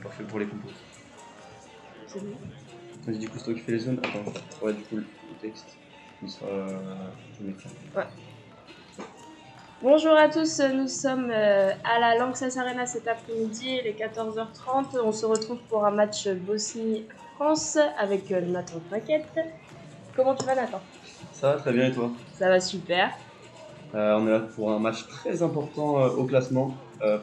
parfait pour les compos. C'est bon. Vas-y, du coup, c'est toi qui fais les zones. Attends, ouais, du coup, le texte, il sera. Je vais mettre là. Ouais. Bonjour à tous, nous sommes à la Lanxess Arena cet après-midi, il est 14h30. On se retrouve pour un match Bosnie-France avec Nathan Paquette. Comment tu vas, Nathan? Ça va très bien et toi? Ça va super. On est là pour un match très important au classement,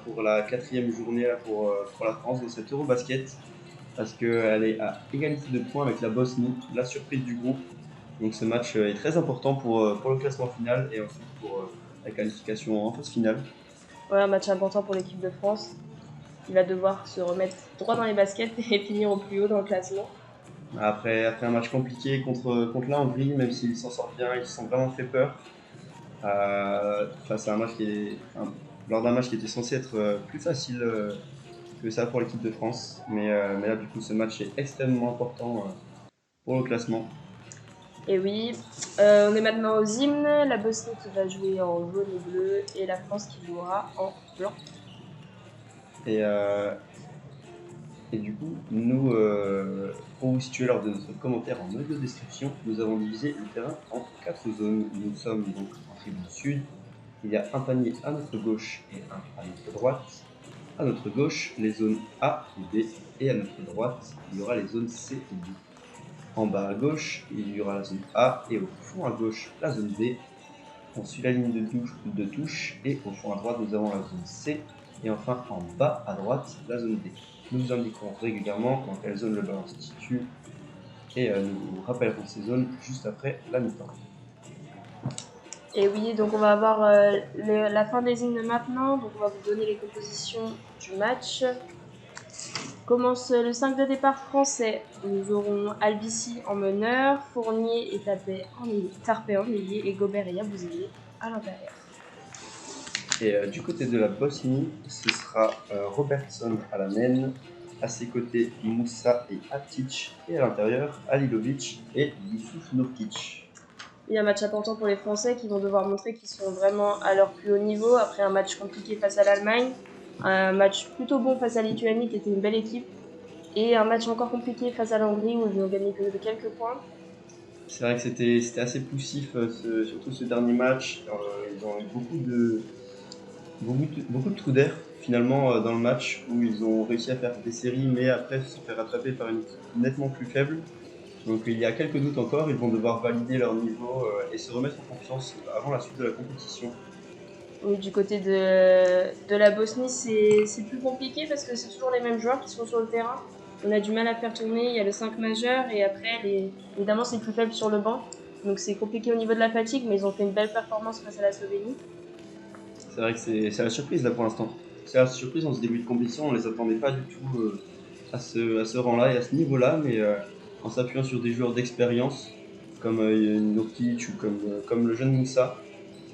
pour la 4e journée là, pour la France dans cet Eurobasket, parce qu'elle est à égalité de points avec la Bosnie, la surprise du groupe. Donc ce match est très important pour le classement final et ensuite pour la qualification en phase finale. Ouais, un match important pour l'équipe de France. Il va devoir se remettre droit dans les baskets et finir au plus haut dans le classement. Après un match compliqué contre la Hongrie, même s'ils s'en sortent bien, ils se sont vraiment fait peur. Face à un match lors d'un match qui était censé être plus facile que ça pour l'équipe de France. Mais là, du coup, ce match est extrêmement important pour le classement. Et oui, on est maintenant aux hymnes. La Bosnie qui va jouer en jaune et bleu et la France qui jouera en blanc. Et, euh, et du coup, nous, pour vous situer lors de notre commentaire en audio description, nous avons divisé le terrain en 4 zones. Nous sommes donc en tribune sud. Il y a un panier à notre gauche et un à notre droite. À notre gauche, les zones A et B, et à notre droite, il y aura les zones C et D. En bas à gauche, il y aura la zone A, et au fond à gauche, la zone B. On suit la ligne de touche, et au fond à droite, nous avons la zone C, et enfin en bas à droite, la zone D. Nous vous indiquerons régulièrement dans quelle zone le ballon se situe, et nous vous rappellerons ces zones juste après la mi-temps. Et oui, donc on va avoir la fin des hymnes maintenant. Donc on va vous donner les compositions du match. Commence le 5 de départ français. Nous aurons Albici en meneur, Fournier et Tarpé en ailier et Gobert et Yabusele à l'intérieur. Et du côté de la Bosnie, ce sera Robertson à la main, à ses côtés Moussa et Atic, et à l'intérieur Alilovic et Yusuf Nurkic. Il y a un match important pour les Français qui vont devoir montrer qu'ils sont vraiment à leur plus haut niveau après un match compliqué face à l'Allemagne, un match plutôt bon face à la Lituanie qui était une belle équipe, et un match encore compliqué face à la Hongrie où ils n'ont gagné que de quelques points. C'est vrai que c'était assez poussif, surtout ce dernier match. Ils ont eu beaucoup de trous d'air finalement dans le match où ils ont réussi à faire des séries, mais après se sont fait rattraper par une équipe nettement plus faible. Donc il y a quelques doutes encore, ils vont devoir valider leur niveau et se remettre en confiance avant la suite de la compétition. Oui, du côté de la Bosnie, c'est plus compliqué parce que c'est toujours les mêmes joueurs qui sont sur le terrain. On a du mal à faire tourner, il y a le 5 majeur et après, évidemment, c'est plus faible sur le banc. Donc c'est compliqué au niveau de la fatigue, mais ils ont fait une belle performance face à la Slovénie. C'est vrai que c'est la surprise là pour l'instant. C'est la surprise en ce début de compétition, on ne les attendait pas du tout à ce rang-là et à ce niveau-là, mais en s'appuyant sur des joueurs d'expérience comme Nurkic ou comme le jeune Moussa,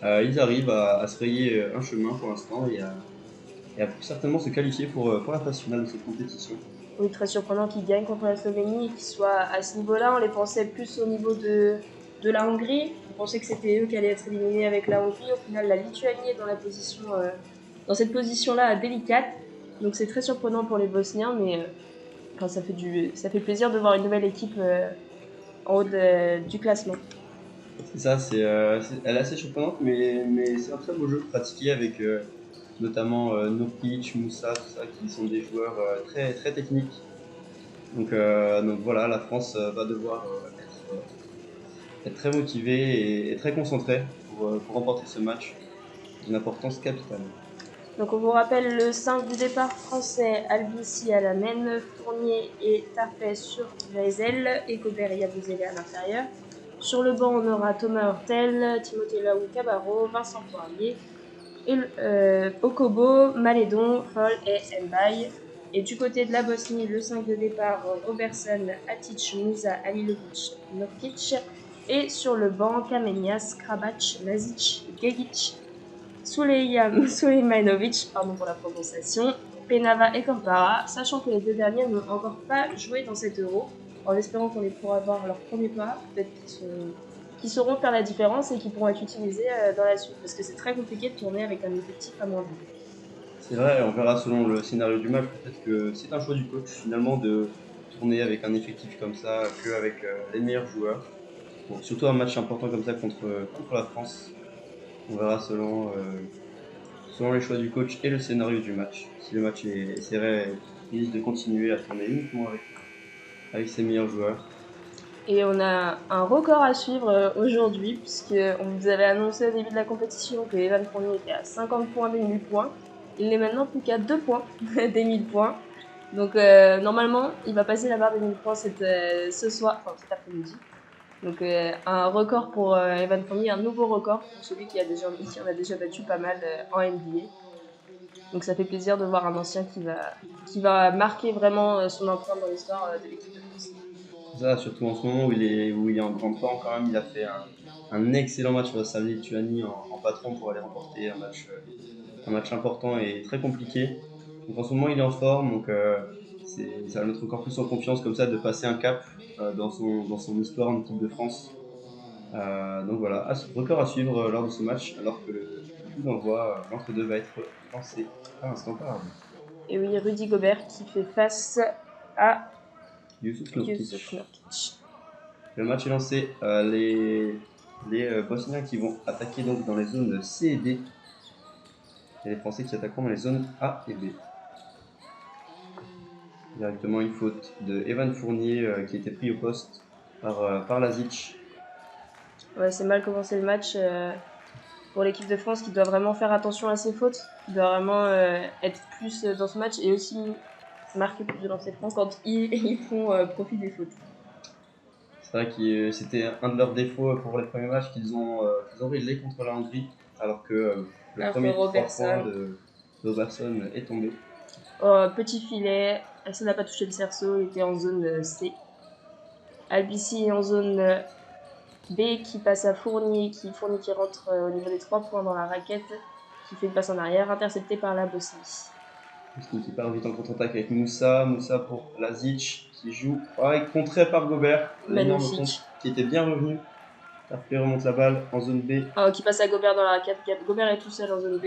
ils arrivent à se frayer un chemin pour l'instant et à certainement se qualifier pour la phase finale de cette compétition. Oui, très surprenant qu'ils gagnent contre la Slovénie et qu'ils soient à ce niveau-là. On les pensait plus au niveau de la Hongrie. On pensait que c'était eux qui allaient être éliminés avec la Hongrie. Au final, la Lituanie est dans cette position-là délicate. Donc c'est très surprenant pour les Bosniens, mais enfin, ça fait plaisir de voir une nouvelle équipe en haut du classement. C'est ça, elle est assez surprenante, mais c'est un très beau jeu pratiqué avec notamment Nurkic, Moussa, tout ça, qui sont des joueurs très, très techniques. Donc voilà, la France va devoir être très motivée et très concentrée pour remporter ce match d'une importance capitale. Donc on vous rappelle le 5 du départ français, Albici à la main, Fournier et Tarpey sur les ailes et Gobert et Yabusele à l'intérieur. Sur le banc, on aura Thomas Hurtel, Timothée Laou Cabarro, Vincent Poirier, et Okobo, Malédon, Foll et Mbaye. Et du côté de la Bosnie, le 5 de départ, Robertson, Atic, Musa, Alilovic, Nurkic. Et sur le banc, Kamenias, Krabac, Lazic, Gegic, Sulejmanovic, pardon pour la prononciation, Penava et Campara, sachant que les deux derniers n'ont encore pas joué dans cet Euro, en espérant qu'on les pourra avoir leur premier pas, peut-être qu'ils sauront faire la différence et qu'ils pourront être utilisés dans la suite, parce que c'est très compliqué de tourner avec un effectif à moins de. C'est vrai, on verra selon le scénario du match. Peut-être que c'est un choix du coach finalement de tourner avec un effectif comme ça, qu'avec les meilleurs joueurs. Bon, surtout un match important comme ça contre la France. On verra selon les choix du coach et le scénario du match. Si le match est serré, il risque de continuer à tourner uniquement avec ses meilleurs joueurs. Et on a un record à suivre aujourd'hui, puisqu'on vous avait annoncé au début de la compétition que Evan Fournier était à 50 points des 1000 points. Il n'est maintenant plus qu'à 2 points des 1000 points. Donc normalement, il va passer la barre des 1000 points ce soir, enfin cet après-midi. Donc un record pour Evan Fournier, un nouveau record pour celui qui en a déjà battu pas mal en NBA. Donc ça fait plaisir de voir un ancien qui va marquer vraiment son empreinte dans l'histoire de l'équipe de France. Ça, surtout en ce moment où il est en grande forme quand même, il a fait un excellent match face à la Lituanie en patron pour aller remporter un match important et très compliqué. Donc en ce moment il est en forme, donc ça va mettre encore plus en confiance comme ça de passer un cap dans son histoire en équipe de France. Donc voilà, record à suivre lors de ce match, alors que le coup d'envoi, l'entre-deux va être lancé à l'instant par arbitre. Et oui, Rudy Gobert qui fait face à Youssouf Youssouf Nurkic. Nurkic. Le match est lancé. Les Bosniens qui vont attaquer donc dans les zones C et D. Et les Français qui attaqueront dans les zones A et B. Directement une faute de Evan Fournier qui était pris au poste par Lazic. Ouais, c'est mal commencé le match pour l'équipe de France qui doit vraiment faire attention à ses fautes, qui doit vraiment être plus dans ce match et aussi marquer plus de lancers francs quand ils font profit des fautes. C'est vrai que c'était un de leurs défauts pour les premiers matchs qu'ils ont réglé contre la Hongrie, alors que le premier 3 points de Robertson est tombé. Petit filet, ça n'a pas touché le cerceau, il était en zone C. Albici en zone B qui passe à Fournier qui rentre au niveau des 3 points dans la raquette, qui fait une passe en arrière, intercepté par la Bosnie. Bosnie qui part vite en contre-attaque avec Moussa pour Lazic qui joue, contré par Gobert, l'énorme contre qui était bien revenu. Tarpé remonte la balle en zone B. Qui passe à Gobert dans la raquette, Gobert est tout seul en zone B,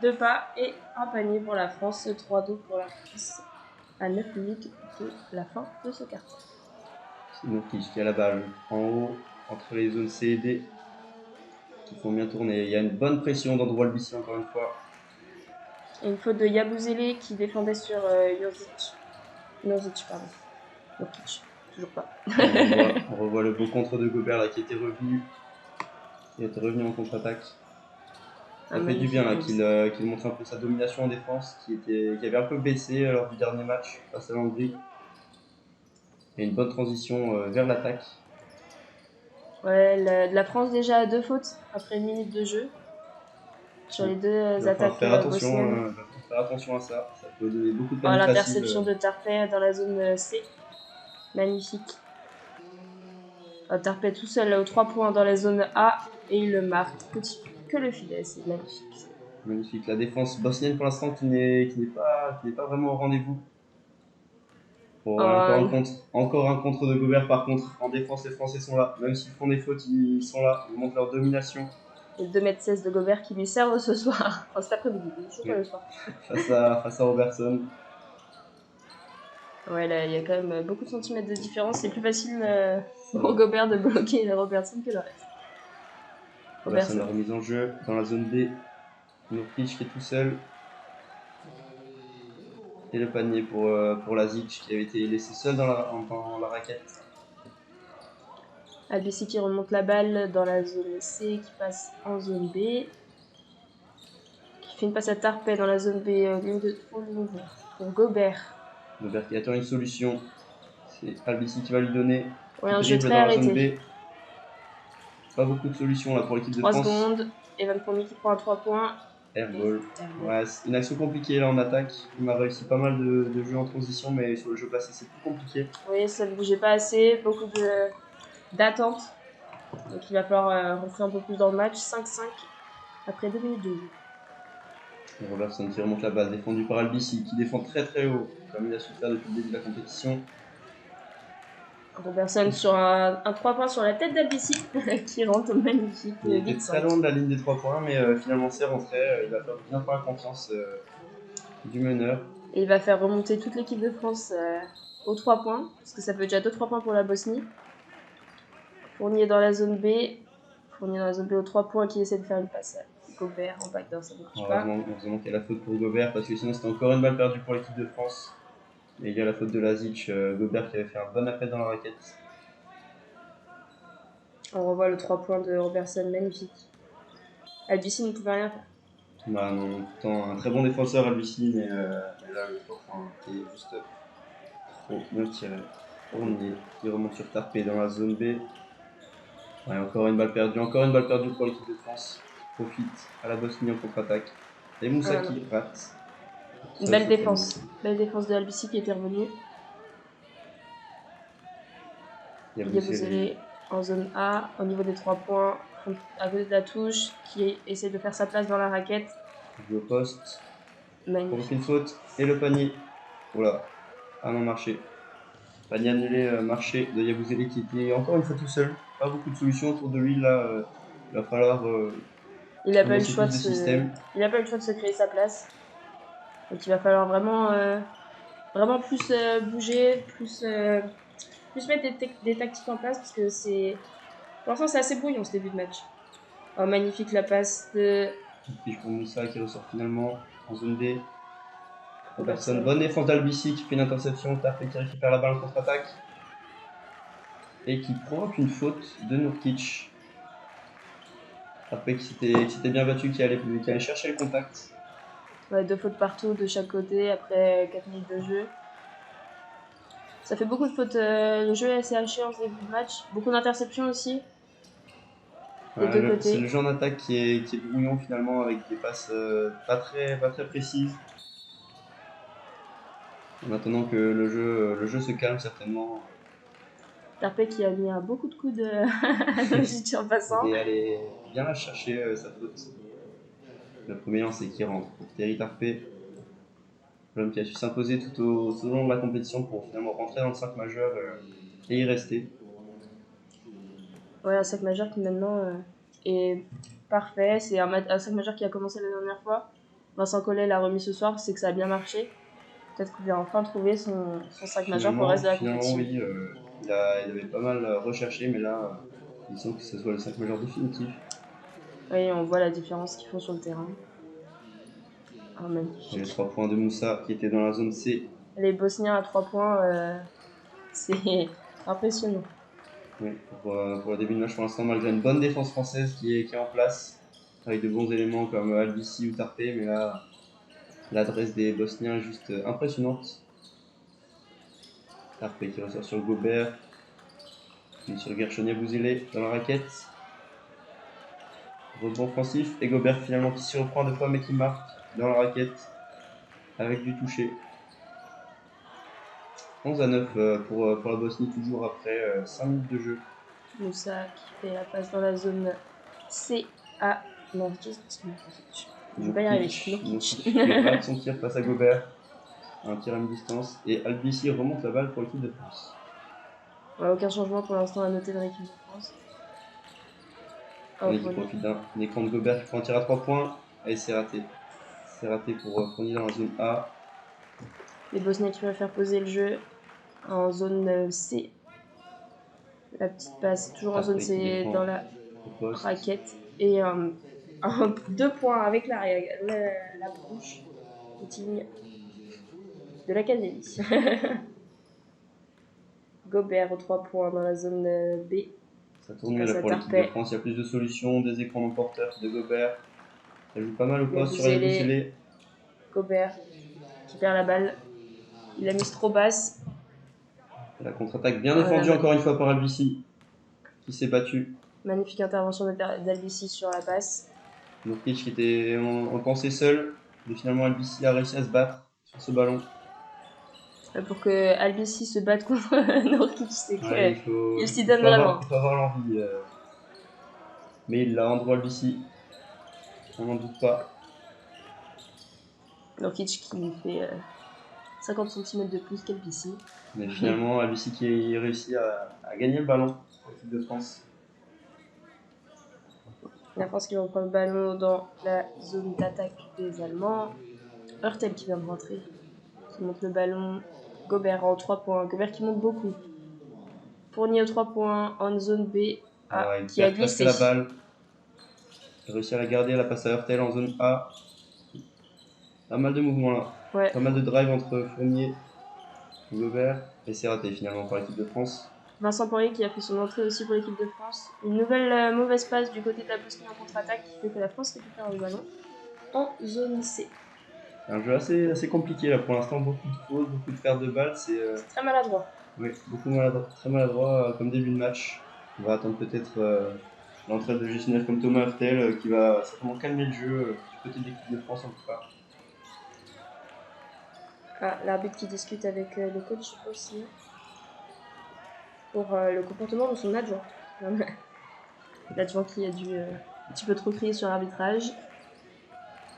2 pas et un panier pour la France, 3-2 pour la France à 9 minutes de la fin de ce carton. C'est Nurkic qui a la balle en haut entre les zones C et D qui font bien tourner. Il y a une bonne pression d'Andrew Albici encore une fois. Et une faute de Yabusele qui défendait sur Nurkic, toujours pas. On revoit le beau contre de Gobert là, qui était revenu en contre-attaque. Ça fait du bien là qu'il montre un peu sa domination en défense qui avait un peu baissé lors du dernier match face à l'Hongrie. Et une bonne transition vers l'attaque. Ouais, la France déjà a 2 fautes après 1 minute de jeu sur les 2 attaques bosniennes. Faire attention à ça, ça peut donner beaucoup de panique facile. L'interception de Tarpey dans la zone C, magnifique. Tarpey tout seul aux 3 points dans la zone A et il le marque, petit que le filet, c'est magnifique. Magnifique, la défense bosnienne pour l'instant qui n'est pas vraiment au rendez-vous. Encore un contre de Gobert par contre. En défense, les Français sont là. Même s'ils font des fautes, ils sont là. Ils montrent leur domination. Et 2,16 m de Gobert qui lui servent ce soir. Enfin, cet après-midi, c'est pas le soir. face à Robertson. Ouais, là, il y a quand même beaucoup de centimètres de différence. C'est plus facile pour Gobert de bloquer Robertson que le reste. Robertson a remise en jeu dans la zone B. Nurkic qui est tout seul. Et le panier pour Lazic qui avait été laissé seul dans la raquette. Albici qui remonte la balle dans la zone C qui passe en zone B. Qui fait une passe à Tarpey dans la zone B pour Gobert. Gobert qui attend une solution. C'est Albici qui va lui donner. Ouais, un jeu très arrêté. Pas beaucoup de solutions là pour l'équipe de France. 3 secondes. Evan Fournier qui prend un 3 points. Airball. Ouais, c'est une action compliquée là en attaque. Il m'a réussi pas mal de jeux en transition, mais sur le jeu passé c'est plus compliqué. Oui, ça ne bougeait pas assez, beaucoup d'attente. Donc il va falloir rentrer un peu plus dans le match. 5-5 après 2 minutes de jeu. Et Robertson qui remonte la balle, défendu par Albici, qui défend très très haut, comme il a su faire depuis le début de la compétition. Robertson sur un 3 points sur la tête d'Albici, qui rentre magnifique. Il était très loin de la ligne des 3 points, mais finalement c'est rentré. Il va bien faire confiance du meneur. Et il va faire remonter toute l'équipe de France aux 3 points, parce que ça fait déjà 2-3 points pour la Bosnie. Fournier dans la zone B. Fournier dans la zone B aux 3 points qui essaie de faire une passe à Gobert en backdoor, ça ne marche pas. Heureusement qu'il y a la faute pour Gobert, parce que sinon c'était encore une balle perdue pour l'équipe de France. Et il y a la faute de Lazic, Gobert qui avait fait un bon appel dans la raquette. On revoit le 3 points de Robertson, magnifique. Albici ne pouvait rien faire. Bah non, pourtant un très bon défenseur Albici, mais là le 3 points est juste trop bien tiré. Fournier qui remonte sur Tarpé dans la zone B. Ouais, encore une balle perdue pour l'équipe de France. Profite à la Bosnie en contre-attaque. Et Moussa qui rate. Une belle défense. Belle défense de Albici qui était revenu. Yabusele en zone A, au niveau des 3 points, à côté de la touche, qui essaie de faire sa place dans la raquette. Joue au poste. Magnifique. Une faute. Et le panier. Voilà. Ah non, marché. Panier annulé, marché de Yabusele qui était encore une fois tout seul. Pas beaucoup de solutions autour de lui. Là, il va falloir. Il n'a pas eu le choix de se créer sa place. Donc il va falloir vraiment plus bouger, plus mettre des tactiques en place parce que pour l'instant c'est assez brouillon ce début de match. Oh, magnifique la passe de Puis pour Moussa qui ressort finalement en zone D. Robertson, bonne défense d'Albici qui fait une interception. Tarpé qui récupère la balle en contre-attaque. Et qui provoque une faute de Nurkic. Tarpé qui s'était bien battu, qui allait chercher le contact. Ouais, 2 fautes partout de chaque côté après 4 minutes de jeu. Ça fait beaucoup de fautes. Le jeu est assez haché en ce début de match. Beaucoup d'interceptions aussi. Des deux côtés. C'est le genre d'attaque qui est brouillon finalement avec des passes pas très précises. En attendant que le jeu se calme certainement. Tarpé qui a mis beaucoup de coups à Nojic en passant. Et aller bien la chercher sa faute. Le premier lancé qui rentre pour Terry Tarpé. L'homme qui a su s'imposer tout au long de la compétition pour finalement rentrer dans le 5 majeur et y rester. Ouais, un 5 majeur qui maintenant est parfait. C'est un 5 majeur qui a commencé la dernière fois. Vincent Collet l'a remis ce soir, c'est que ça a bien marché. Peut-être qu'il va enfin trouver son 5 majeur pour le reste de la compétition. Oui, il avait pas mal recherché, mais là, il semble que ce soit le 5 majeur définitif. Oui, on voit la différence qu'ils font sur le terrain. Oh, et les 3 points de Moussa qui était dans la zone C. Les Bosniens à 3 points, c'est impressionnant. Oui, pour le début de match pour l'instant, malgré une bonne défense française qui est en place, avec de bons éléments comme Albici ou Tarpé, mais là, l'adresse des Bosniens est juste impressionnante. Tarpé qui ressort sur Gobert, puis sur Gershon Yabusele dans la raquette. Rebond offensif, et Gobert finalement qui s'y reprend 2 fois mais qui marque dans la raquette avec du toucher. 11-9 pour la Bosnie, toujours après 5 minutes de jeu. Moussa qui fait la passe dans la zone C à Nurkic. Je vais pas y arriver. Nurkic rate son tir face à Gobert. Un tir à mi-distance. Et Albici remonte la balle pour l'équipe de France. Ouais, aucun changement pour l'instant à noter dans l'équipe de France. On profite d'un écran de Gobert qui prend un tir à 3 points. Et c'est raté. C'est raté pour Fournier dans la zone A. Les Bosniens qui vont faire poser le jeu en zone C. La petite passe toujours en zone C dans la raquette. Et 2 points avec la bouche de l'académie. Gobert aux 3 points dans la zone B. Ça tourne là pour l'équipe de France. Il y a plus de solutions, des écrans non porteurs de Gobert. Ça joue pas mal au poste sur Yabusele. Gobert qui perd la balle. Il a mis trop basse. La contre-attaque bien défendue encore une fois par Albici qui s'est battu. Magnifique intervention d'Albici sur la passe. Nurkic qui était en pensée seul. Et finalement Albici a réussi à se battre sur ce ballon. Pour que Albici se batte contre Nurkic, c'est qu'il s'y donne vraiment. Il faut avoir l'envie. Mais il l'a, Andrew Albici. On n'en doute pas. Nurkic qui fait 50 cm de plus qu'Albici. Mais finalement, Albici qui réussit à gagner le ballon pour l'équipe de France. La France qui reprend le ballon dans la zone d'attaque des Allemands. Hurtel qui vient de rentrer. Qui monte le ballon. Gobert en 3 points. Gobert qui monte beaucoup. Fournier aux 3 points en zone B. Il Qui a perd presque glissé. la balle. Il a réussi à la garder, la passe à Hurtel en zone A. Pas mal de mouvements là. Ouais. Pas mal de drive entre Fournier et Gobert. Et c'est raté finalement par l'équipe de France. Vincent Poirier qui a fait son entrée aussi pour l'équipe de France. Une nouvelle mauvaise passe du côté de la Bosnie en contre-attaque qui fait que la France récupère le ballon en zone C. Un jeu assez compliqué là pour l'instant, beaucoup de fautes, beaucoup de pertes de balles. C'est très maladroit. Oui, très maladroit comme début de match. On va attendre peut-être l'entrée de gestionnaires comme Thomas Hurtel qui va certainement calmer le jeu du côté de l'équipe de France en tout cas. L'arbitre qui discute avec le coach aussi pour le comportement de son adjoint. L'adjoint qui a dû un petit peu trop crier sur l'arbitrage.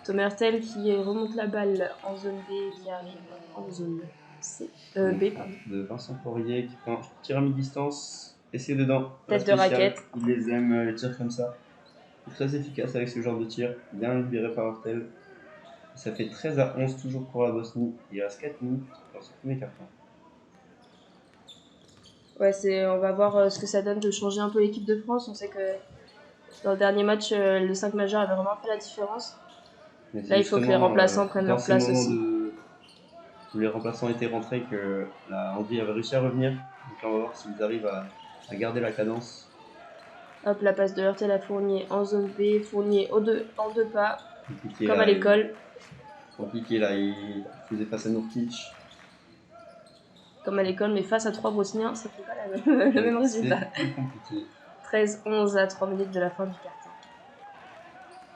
Thomas Hurtel qui remonte la balle en zone B et qui arrive en zone C. B, pardon. De Vincent Poirier qui prend un tir à mi-distance, essaie dedans. Tête de raquette. Il les aime, les tirs comme ça. Très efficace avec ce genre de tir, bien libéré par Hurtel. Ça fait 13-11 toujours pour la Bosnie. Il reste 4 minutes dans ce premier carton. Ouais, on va voir ce que ça donne de changer un peu l'équipe de France. On sait que dans le dernier match, le 5 majeur avait vraiment fait la différence. Là, il faut que les remplaçants prennent leur place aussi. Où les remplaçants étaient rentrés, que la Hongrie avait réussi à revenir. Donc là, on va voir s'ils arrivent à garder la cadence. Hop, la passe de Hurtel à Fournier en zone B. Fournier en deux pas, compliqué, comme là, à l'école. Compliqué là, il faisait face à Nurkic. Comme à l'école, mais face à 3 Bosniens, ça fait pas le même résultat. C'est compliqué. 13-11 à 3 minutes de la fin du carton.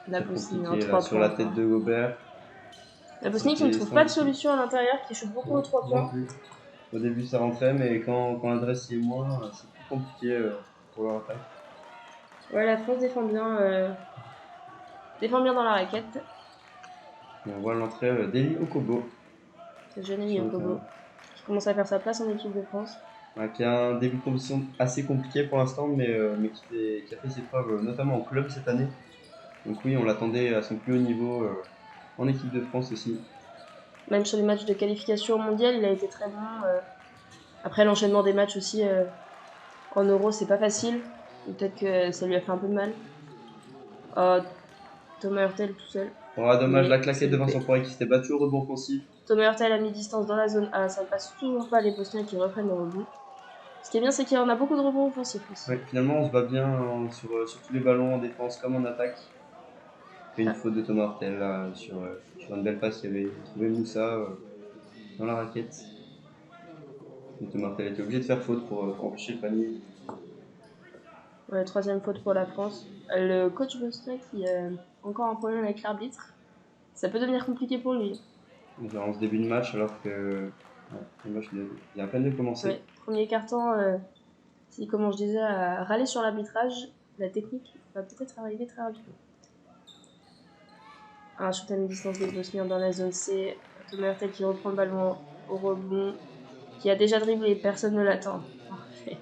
La Bosnie en 3 points. Sur la tête de Gobert. La Bosnie qui ne trouve pas de solution à l'intérieur, qui shoot beaucoup aux 3 points. Au début ça rentrait, mais quand l'adresse est moins, c'est plus compliqué pour leur attaque. Ouais, la France défend bien dans la raquette. Et on voit l'entrée d'Eli Okobo. Le jeune Eli Okobo qui commence à faire sa place en équipe de France. Qui a un début de compétition assez compliqué pour l'instant, mais qui a fait ses preuves notamment en club cette année. Donc oui, on l'attendait à son plus haut niveau en équipe de France aussi. Même sur les matchs de qualification mondiale, il a été très bon. Après l'enchaînement des matchs aussi en Euro, c'est pas facile. Peut-être que ça lui a fait un peu de mal. Thomas Hurtel tout seul. Dommage, la claquette de Vincent Poirier qui s'était battu au rebond offensif. Thomas Hurtel a mis distance dans la zone A, ça ne passe toujours pas les Bosniens qui reprennent le rebond. Ce qui est bien, c'est qu'il y en a beaucoup de rebonds offensifs aussi. Ouais, finalement, on se bat bien sur tous les ballons en défense comme en attaque. Il y a une faute de Thomas Hurtel là, sur une belle passe, il avait trouvé Moussa dans la raquette. Et Thomas Hurtel était obligé de faire faute pour empêcher le panier. Ouais, 3e faute pour la France. Le coach bosnien qui a encore un problème avec l'arbitre. Ça peut devenir compliqué pour lui. En ce début de match, alors que le match il est à peine de commencer. Ouais, premier carton, si, comme je disais, à râler sur l'arbitrage, la technique va peut-être arriver très rapidement. Un shoot à mi-distance des Bosniens dans la zone C. Thomas Hurtel qui reprend le ballon au rebond, qui a déjà dribblé, personne ne l'attend. Parfait.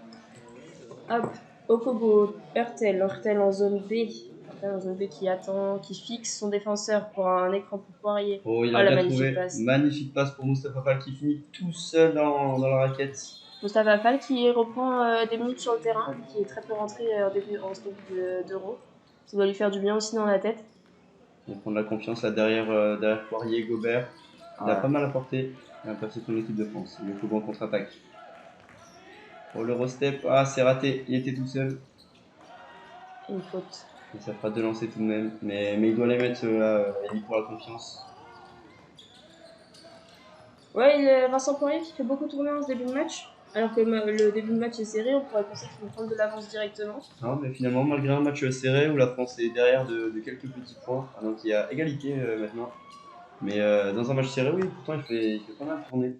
Hop, Okobo, Hurtel en zone B. En zone B qui attend, qui fixe son défenseur pour un écran pour Poirier. Oh, il a bien trouvé. Magnifique passe pour Moustapha Fall qui finit tout seul dans la raquette. Moustapha Fall qui reprend des minutes sur le terrain, qui est très peu rentré en ce début d'Euro. Ça doit lui faire du bien aussi dans la tête. Il prend de la confiance là derrière Poirier, Gobert. Il a pas mal apporté. Il a passé son équipe de France. Il est bon contre-attaque. Pour l'Eurostep, c'est raté. Il était tout seul. Une faute. Et ça fera 2 lancers tout de même. Mais il doit les mettre là, pour la confiance. Ouais, Vincent Poirier qui fait beaucoup tourner en ce début de match. Alors que le début de match est serré, on pourrait penser qu'ils vont prendre de l'avance directement. Non, mais finalement, malgré un match serré où la France est derrière de quelques petits points, donc il y a égalité maintenant. Mais dans un match serré, oui, pourtant il fait pas mal tourner.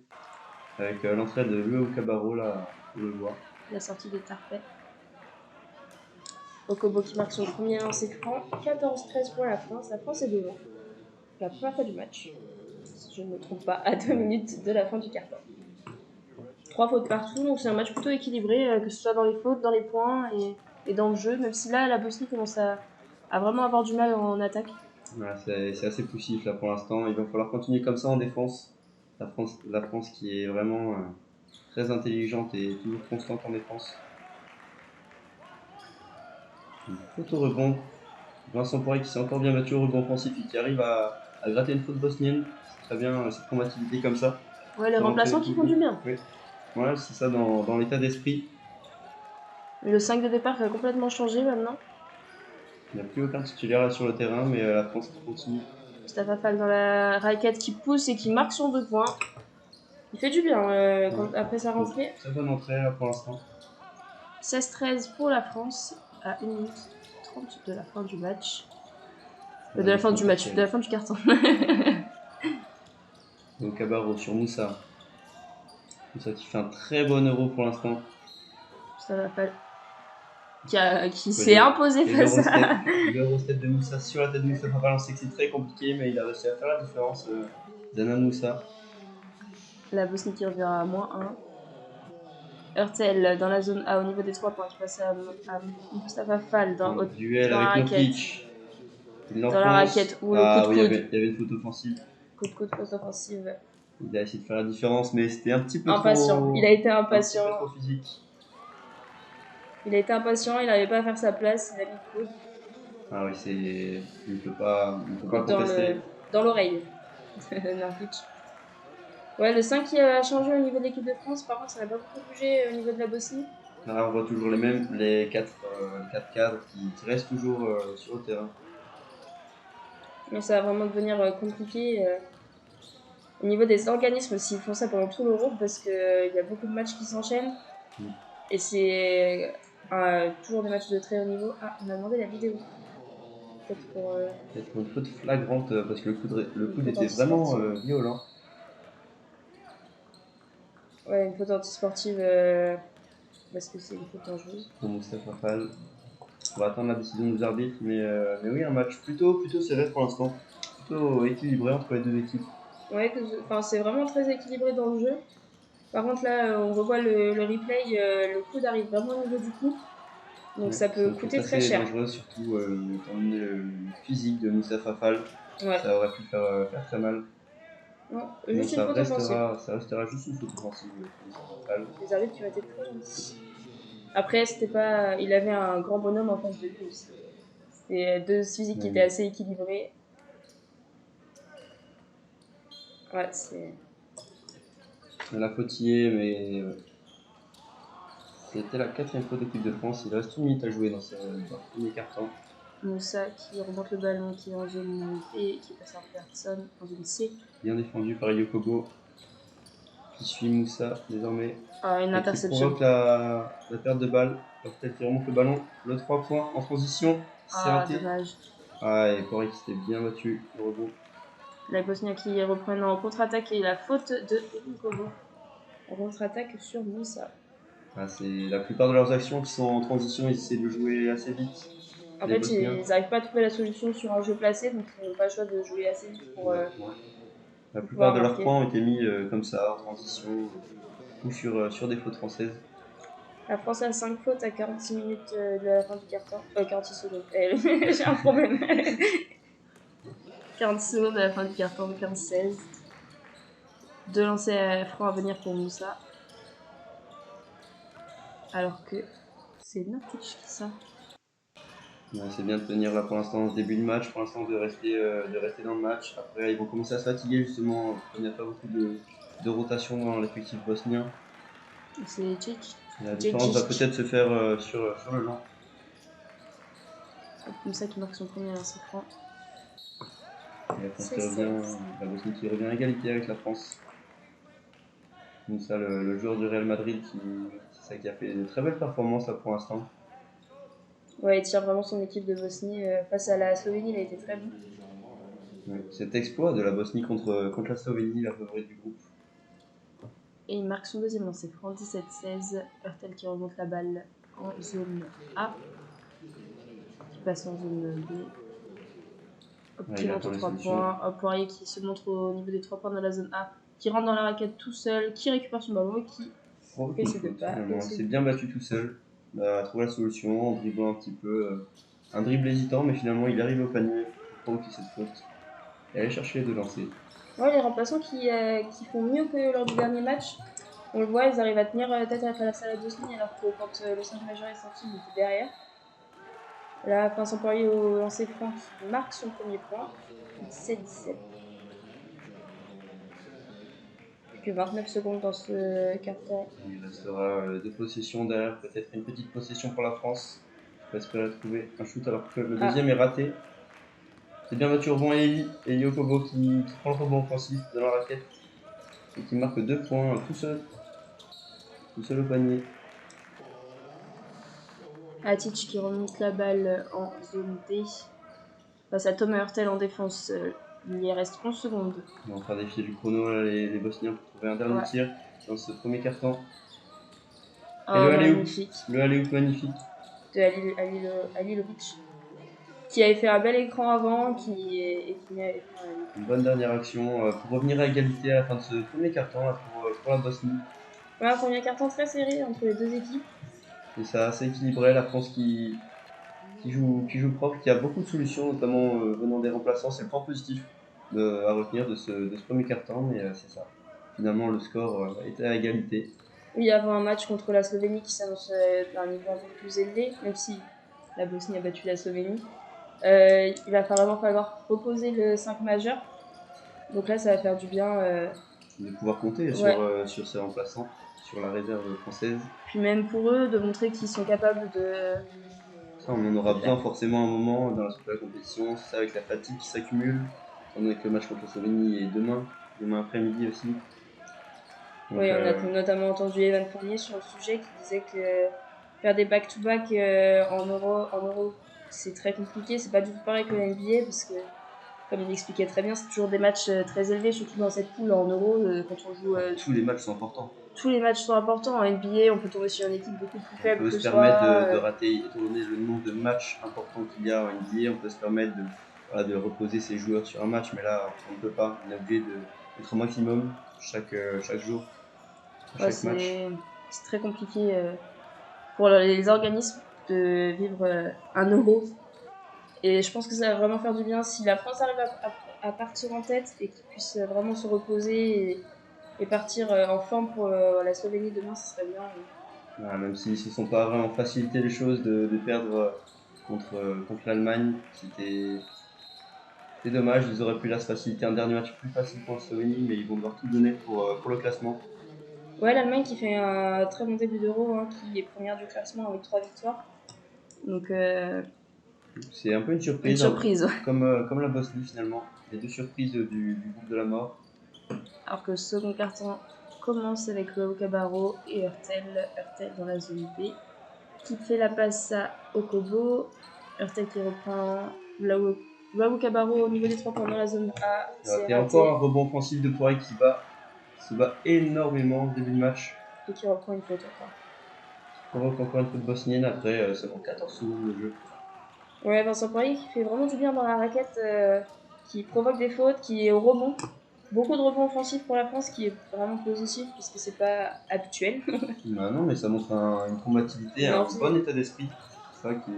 Avec l'entrée de Luau Cabarro, là, on le voit. La sortie de Tarpey. Okobo qui marque son premier lancer franc. 14-13 pour la France. La France est devant. La première fois du match. Si je ne me trompe pas, à 2 minutes de la fin du carton. 3 fautes partout, donc c'est un match plutôt équilibré, que ce soit dans les fautes, dans les points et dans le jeu. Même si là, la Bosnie commence à vraiment avoir du mal en attaque. Ouais, c'est assez poussif là pour l'instant. Il va falloir continuer comme ça en défense. La France qui est vraiment très intelligente et toujours constante en défense. Faute au rebond. Vincent Poirier qui s'est encore bien battu au rebond offensif et qui arrive à gratter une faute bosnienne. C'est très bien cette combativité comme ça. Ouais, les C'est rentré remplaçants qui font du bien. oui. Voilà, c'est ça dans l'état d'esprit. Le 5 de départ a complètement changé maintenant. Il n'y a plus aucun titulaire là sur le terrain, mais la France qui continue. Mustafa Fall dans la raquette qui pousse et qui marque son 2 points. Il fait du bien après sa rentrée. Très bonne entrée là pour l'instant. 16-13 pour la France à 1 minute 30 de la fin du match. De la fin du match, de la fin du carton. Donc Cabarro sur Moussa. Moussa qui fait un très bon euro pour l'instant. Mustafa Fall qui s'est imposé face à... L'Eurostep de Moussa sur la tête de Moussa Fall. On sait que c'est très compliqué, mais il a réussi à faire la différence. Zana Moussa. La Bosnie qui revient à -1. Hurtel dans la zone A au niveau des 3 points qui passe à Mustafa Fall dans duel la avec raquette. Nokic. Dans la raquette où le coup de coude. Il y avait une faute offensive. Coup de coude, faute offensive. Il a essayé de faire la différence, mais c'était un petit peu impatient. trop... Il a été impatient. Un petit peu trop physique. Il a été impatient, il n'arrivait pas à faire sa place, il a mis le coude. Ah oui, c'est... Il ne peut pas contester. Dans l'oreille. Narkic. Ouais, le 5 qui a changé au niveau de l'équipe de France, par contre ça n'a pas beaucoup bougé au niveau de la Bosnie. Là, on voit toujours les mêmes, les 4 cadres qui restent toujours sur le terrain. Mais ça va vraiment devenir compliqué au niveau des organismes s'ils font ça pendant tout l'Euro parce qu'il y a beaucoup de matchs qui s'enchaînent. Et c'est toujours des matchs de très haut niveau. Ah, on a demandé la vidéo. Peut-être pour une faute flagrante parce que le coude était vraiment violent. Ouais, une faute antisportive parce que c'est une faute dangereuse. Pour Moustapha Fall. On va attendre la décision des arbitres, mais oui, un match plutôt serré pour l'instant. Plutôt équilibré entre les deux équipes. Ouais, c'est vraiment très équilibré dans le jeu. Par contre, là, on revoit le replay, le coude arrive vraiment au niveau du cou. Donc ouais, ça peut coûter très cher. C'est dangereux, surtout étant donné le physique de Moustapha Fall. Ouais. Ça aurait pu faire très mal. Non, juste une faute offensive. Ça restera juste une faute offensive. Les arbitres qui ont été très gentils. Après, c'était pas... il avait un grand bonhomme en face de lui aussi. C'était deux physiques qui étaient assez équilibrés. Ouais, c'est... La faute y est, mais c'était la 4ème faute d'équipe de France. Il reste 1 minute à jouer dans le premier quart-temps. Moussa qui remonte le ballon, qui est en zone B, qui passe en personne, en zone C. Bien défendu par Yokobo, qui suit Moussa désormais. Ah, une interception. Qui provoque la perte de balle. Peut-être qu'il remonte le ballon. Le 3 points en transition. C'est raté. Dommage. Ah, et Poirier qui s'était bien battu au rebond. La Bosnie qui reprend en contre-attaque et la faute de Yokobo. En contre-attaque sur Moussa. Ah, c'est la plupart de leurs actions qui sont en transition, ils essaient de jouer assez vite. En fait, ils n'arrivent pas à trouver la solution sur un jeu placé, donc ils n'ont pas le choix de jouer assez vite pour. La plupart de leurs points ont été mis comme ça, en transition, ou sur des fautes françaises. La France a 5 fautes à 46 minutes de la fin du carton. 46 secondes. J'ai un problème. 46 secondes à la fin du carton, 15-16. 2 lancers francs à venir pour Moussa. Alors que c'est Narkic qui sort. Ouais, c'est bien de tenir là pour l'instant ce début de match, pour l'instant de rester dans le match. Après ils vont commencer à se fatiguer justement, il n'y a pas beaucoup de rotation dans l'effectif bosnien. C'est Tchik. La différence va peut-être se faire sur le long. Moussa qui marque son premier lancer franc. La Bosnie qui revient à égalité avec la France. Moussa, le joueur du Real Madrid qui a fait de très belles performances là pour l'instant. Ouais, il tire vraiment son équipe de Bosnie. Face à la Slovénie, il a été très bon. Ouais, cet exploit de la Bosnie contre la Slovénie, la favorite du groupe. Et il marque son deuxième lancer franc, 17-16. Hurtel qui remonte la balle en zone A. Qui passe en zone B. Qui monte aux 3 points. Poirier qui se montre au niveau des 3 points dans la zone A. Qui rentre dans la raquette tout seul. Qui récupère son ballon et qui fait ses 2 pas. Il s'est bien battu tout seul. Il a trouvé la solution en dribblant un petit peu. Un dribble hésitant, mais finalement il arrive au panier provoquer cette faute et aller chercher les 2 lancers. Ouais, les remplaçants qui font mieux que lors du dernier match. On le voit, ils arrivent à tenir tête à la salade de Sony alors que quand le 5 majeur est sorti, il était derrière. Là, Vincent Poirier au lancer franc qui marque son premier point. 17-17. Plus que 29 secondes dans ce quart-temps. Il restera 2 possessions derrière, peut-être une petite possession pour la France. On va espérer trouver un shoot alors que le deuxième est raté. C'est bien battu au rebond Eli Okobo qui prend le rebond offensif de la raquette et qui marque 2 points tout seul au panier. Atic qui remonte la balle en zone D. Face à Thomas Hurtel en défense, il y reste 11 secondes. Ils vont faire défier du chrono là, les Bosniens pour trouver un dernier tir dans ce premier quart-temps. Oh, magnifique. Le alley-oop magnifique. De Halilovic. Qui avait fait un bel écran avant, qui avait fait une bonne dernière action pour revenir à égalité à la fin de ce premier quart-temps pour la Bosnie. Ouais, un premier quart-temps très serré entre les deux équipes. Et ça assez équilibré, la France qui joue propre, qui a beaucoup de solutions, notamment venant des remplaçants. C'est le point positif à retenir de ce premier quart-temps, mais c'est ça. Finalement, le score était à égalité. Oui, avant un match contre la Slovénie qui s'annonce d'un niveau un peu plus élevé, même si la Bosnie a battu la Slovénie. Il va vraiment falloir reposer le 5 majeur. Donc là, ça va faire du bien. De pouvoir compter sur ces remplaçants, sur la réserve française. Puis même pour eux, de montrer qu'ils sont capables de... Ça, on en aura besoin forcément un moment dans la suite de la compétition. C'est ça, avec la fatigue qui s'accumule. On a que le match contre la Slovénie et demain après-midi aussi. Donc, oui, on a notamment entendu Evan Fournier sur le sujet qui disait que faire des back-to-back en euro, c'est très compliqué. C'est pas du tout pareil que la NBA parce que, comme il l'expliquait très bien, c'est toujours des matchs très élevés, surtout dans cette poule en euro quand on joue. Tous les matchs sont importants. Tous les matchs sont importants. En NBA, on peut tomber sur une équipe beaucoup plus faible. On peut se permettre de rater, étant donné le nombre de matchs importants qu'il y a en NBA, on peut se permettre de reposer ses joueurs sur un match, mais là, on ne peut pas. On est obligé d'être au maximum chaque jour. Chaque match. C'est très compliqué pour les organismes de vivre un euro. Et je pense que ça va vraiment faire du bien si la France arrive à partir en tête et qu'ils puissent vraiment se reposer et partir en forme pour la Slovénie demain, ce serait bien. Ouais, même s'ils ne se sont pas vraiment facilité les choses de perdre contre l'Allemagne, c'était dommage. Ils auraient pu là se faciliter un dernier match plus facile pour la Slovénie, mais ils vont devoir tout donner pour le classement. Ouais, l'Allemagne qui fait un très bon début d'Euro, qui est première du classement avec 3 victoires. Donc c'est un peu une surprise. Comme la Bosnie finalement. Les 2 surprises du groupe de la mort. Alors que le second carton commence avec Luau Cabarro et Hurtel dans la zone B, qui fait la passe à Okobo. Hurtel qui reprend Luau Cabarro au niveau des 3 points dans la zone A. Et encore un rebond offensif de Poirier qui se bat énormément au début du match. Et qui reprend une faute encore. Provoque encore une faute bosnienne après seulement 14 secondes de jeu. Ouais, Vincent Poirier qui fait vraiment du bien dans la raquette, qui provoque des fautes, qui est au rebond. Beaucoup de rebonds offensifs pour la France, qui est vraiment positif puisque c'est pas habituel. Bah non, mais ça montre une combativité, un bon état d'esprit. C'est ça qui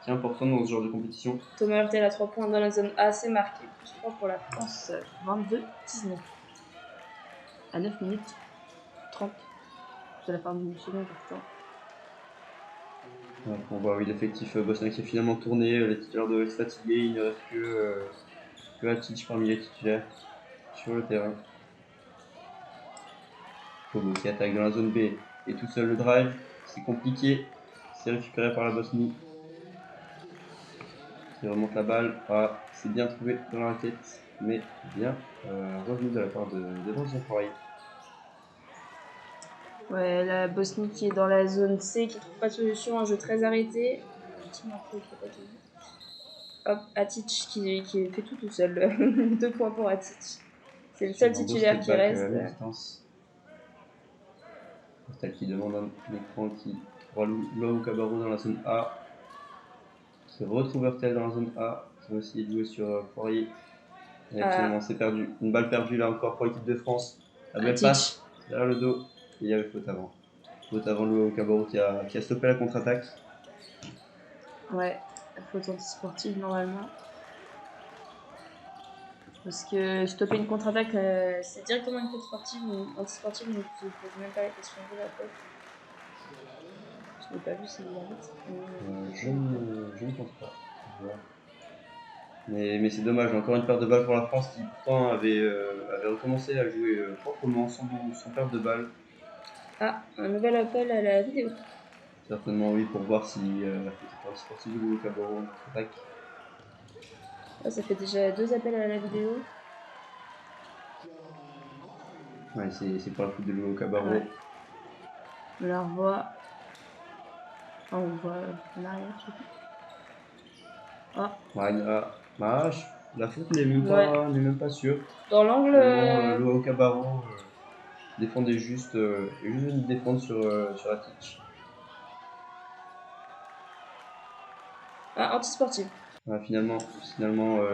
est important dans ce genre de compétition. Thomas Hurtel à 3 points dans la zone A, c'est marqué. Plus 3 pour la France, 22-19. À 9 minutes 30 de la fin du second quart-temps. Donc on voit l'effectif bosnien qui a finalement tourné, les titulaires doivent être fatigués, il ne reste que Atic parmi les titulaires sur le terrain. Kobo qui attaque dans la zone B et tout seul le drive, c'est compliqué, c'est récupéré par la Bosnie. Qui remonte la balle, c'est bien trouvé dans la raquette, mais bien revenu de la part de Vincent Poirier. Ouais, la Bosnie qui est dans la zone C, qui trouve pas de solution, un jeu très arrêté. Hop, Atic qui fait tout seul. 2 points pour Atic. C'est le seul titulaire qui reste. Hurtel qui demande un écran qui voit Luau Cabarro dans la zone A. Qui retrouve Hurtel dans la zone A. Qui va essayer de jouer sur Poirier. Et finalement c'est perdu. Une balle perdue là encore pour l'équipe de France. La belle passe derrière le dos. Et il y avait faute avant. Faute avant Luau Cabarro qui a stoppé la contre-attaque. Ouais, faute anti-sportive normalement. Parce que stopper une contre-attaque, c'est directement une faute sportive ou anti-sportive, donc je ne pose même pas la question de la faute. Je n'ai pas vu si l'arbitre. Je ne pense pas. Mais c'est dommage, encore une perte de balle pour la France qui pourtant avait recommencé à jouer proprement sans perte de balle. Ah, un nouvel appel à la vidéo. Certainement oui, pour voir si la faute sportive ou Cabarro contre-attaque. Ah, ça fait déjà 2 appels à la vidéo. Ouais, c'est pas la faute de Louis Cabarro. Ouais. On la revoit. Ah, on voit en arrière, je sais plus. Ah. La faute n'est même pas sûre. Dans l'angle. Louis Cabarro défendait juste venu de défendre sur la touch. Ah, anti-sportive. Finalement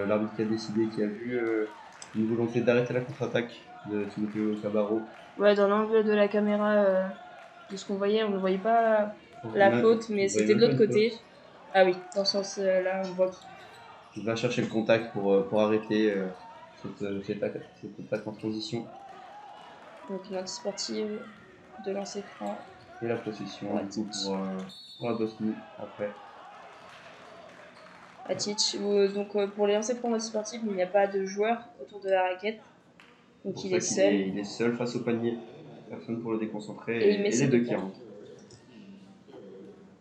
l'arbitre qui a décidé, qui a vu une volonté d'arrêter la contre-attaque de Timoteo Cabarro. Ouais, dans l'angle de la caméra, de ce qu'on voyait, on ne voyait pas la faute, mais c'était de l'autre côté. Ah oui, dans ce sens-là, on voit qu'il va chercher le contact pour arrêter cette attaque en transition. Donc une anti-sportive, de lancer franc. Et la possession du coup pour la Bosnie après. Atic, donc pour les lancers francs anti-sportifs, il n'y a pas de joueur autour de la raquette. Donc il est seul. Il est seul face au panier. Personne pour le déconcentrer et les deux qui rentrent.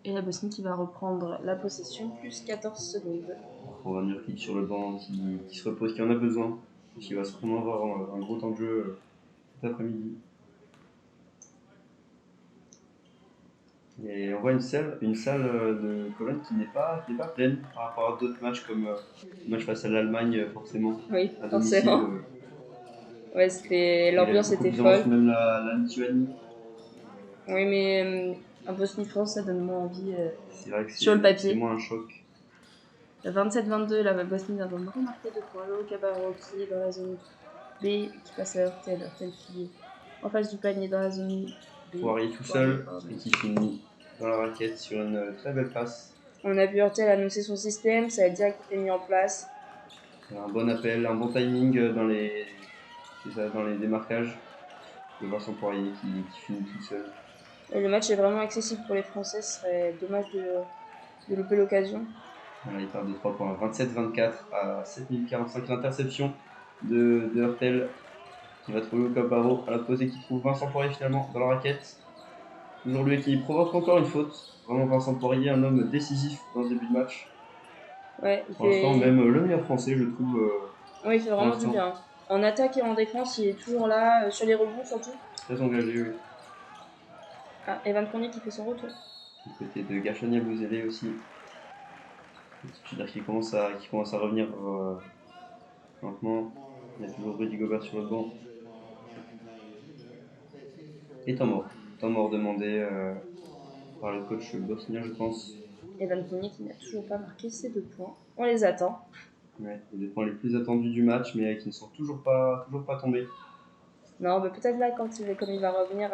Et la Bosnie qui va reprendre la possession, plus 14 secondes. Pour Van Click sur le banc qui se repose, qui en a besoin. Et qui va certainement avoir un gros temps de jeu cet après-midi. Et on voit une salle de Cologne qui n'est pas pleine par rapport à d'autres matchs comme le match face à l'Allemagne forcément. Oui, forcément. Ouais, l'ambiance était folle. Même la Lituanie. Oui, mais un Bosnie-France, ça donne moins envie vrai que sur le papier. C'est moins un choc. 27-22, la Bosnie vient de remarquer 2 points. Le Cabarro qui est dans la zone B, qui passe à Hurtel qui est en face du panier dans la zone B. Poirier tout seul et qui finit dans la raquette sur une très belle passe. On a vu Hurtel annoncer son système, ça a direct été mis en place. Un bon appel, un bon timing dans les démarquages de Vincent Poirier qui finit tout seul. Et le match est vraiment accessible pour les Français, ce serait dommage de louper l'occasion. Voilà, il part de 3 points, 27-24 à 7 minutes 45. L'interception de Hurtel qui va trouver au Cabarro à la pause et qui trouve Vincent Poirier finalement dans la raquette. Toujours lui qui provoque encore une faute. Vraiment Vincent Poirier, un homme décisif dans ce début de match. Ouais, pour l'instant, même le meilleur français, je trouve. Oui, il fait vraiment du bien. En attaque et en défense, il est toujours là, sur les rebonds surtout. Très engagé, oui. Ah, Evan Fournier qui fait son retour. Du côté de Gachania Bouzélé aussi. Je veux dire qu'il commence à revenir lentement. Il y a toujours Rudy Gobert sur le banc. Et temps mort demandé par le coach bosnien, je pense. Evan Fournier qui n'a toujours pas marqué ses 2 points. On les attend. Ouais, les 2 points les plus attendus du match, mais qui ne sont toujours pas tombés. Non, mais peut-être là, comme il va revenir,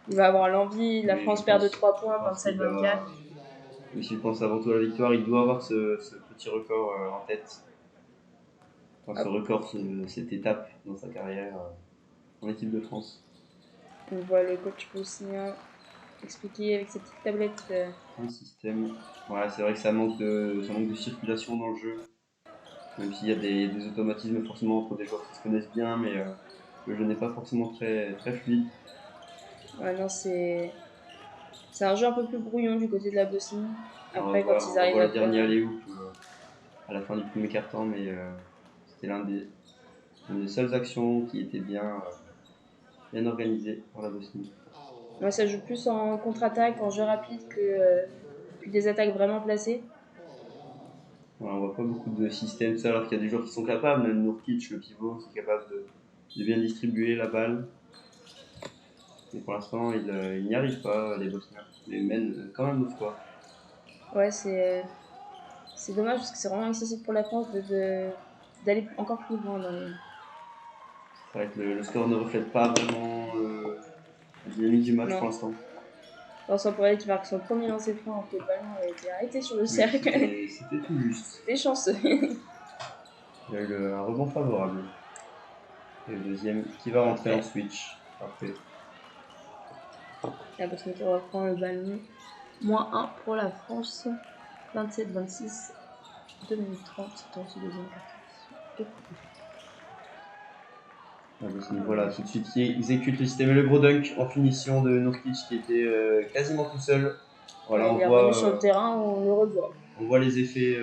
il va avoir l'envie. La France perd de 3 points, 27-24. Mais s'il pense avant tout à la victoire, il doit avoir ce petit record en tête. Enfin, ce record, cette étape dans sa carrière en équipe de France. On voit le coach bosnien expliquer avec ses petites tablettes. Un système. Ouais, c'est vrai que ça manque de circulation dans le jeu. Même s'il y a des automatismes forcément entre des joueurs qui se connaissent bien, mais le jeu n'est pas forcément très, très fluide. Ouais, non, c'est un jeu un peu plus brouillon du côté de la Bosnie. Après, quand ils arrivent à le dernier alley-oop à la fin du premier quart-temps, mais c'était l'une des seules actions qui était bien organisée par la Bosnie. Ouais, ça joue plus en contre-attaque, en jeu rapide que des attaques vraiment placées. Ouais, on voit pas beaucoup de systèmes, ça, alors qu'il y a des joueurs qui sont capables, même Nurkic, le pivot, qui est capable de bien distribuer la balle. Mais pour l'instant, il n'y arrive pas, les Bosniens. Mais mènent quand même au score. Ouais, c'est dommage parce que c'est vraiment accessible pour la France d'aller encore plus loin dans les... C'est vrai que le score ne reflète pas vraiment la dynamique du match pour l'instant. Vincent Poirier qui marque son premier lancer franc en que le ballon a été arrêté sur le cercle. C'était tout juste. C'était chanceux. Il y a eu un rebond favorable. Et le deuxième qui va rentrer Ouais. en switch. Parfait. La Bosnie qui reprend le ballon. -1 pour la France. 27-26. 2 minutes 30 dans ce deuxième quart. La Bosnie, voilà, tout de suite, qui exécute le système. Et le gros dunk en finition de Nurkic qui était quasiment tout seul. Voilà, Ouais, il est revenu sur le terrain, on le revoit. On voit les effets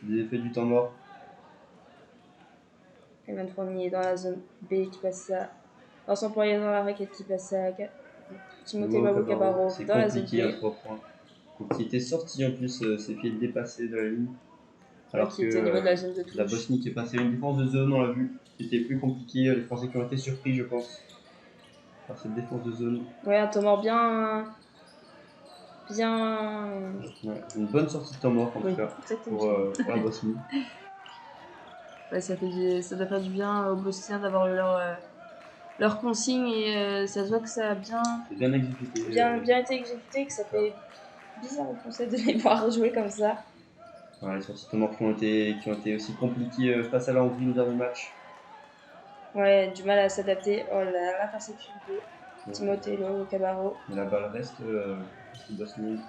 du temps mort. Evan Fournier dans la zone B qui passe à Vincent Poirier dans la raquette qui passe à Timothée Babou-Cabarro C'est dans la zone compliqué à B. 3 points. Donc, il était sorti en plus, ses pieds dépassaient de la ligne. Alors qui était au niveau de la zone de touche. La Bosnie qui est passée à une défense de zone, on l'a vu, c'était plus compliqué. Les Français qui ont été surpris, je pense, par cette défense de zone. Ouais, un temps mort bien. Ouais, une bonne sortie de temps mort en tout cas pour la Bosnie. Ouais, ça doit faire du bien aux Bosniens d'avoir eu leur consigne et ça se voit que ça a bien exécuté. Bien été exécuté, que ça fait bizarre aux Français de les voir jouer comme ça. Ouais, les sorties de temps mort qui ont été aussi compliquées face à la Hongrie le dernier match. Ouais, du mal à s'adapter. Oh là, l'interception de Timothée Babou-Cabarro. Mais la balle reste bosnienne.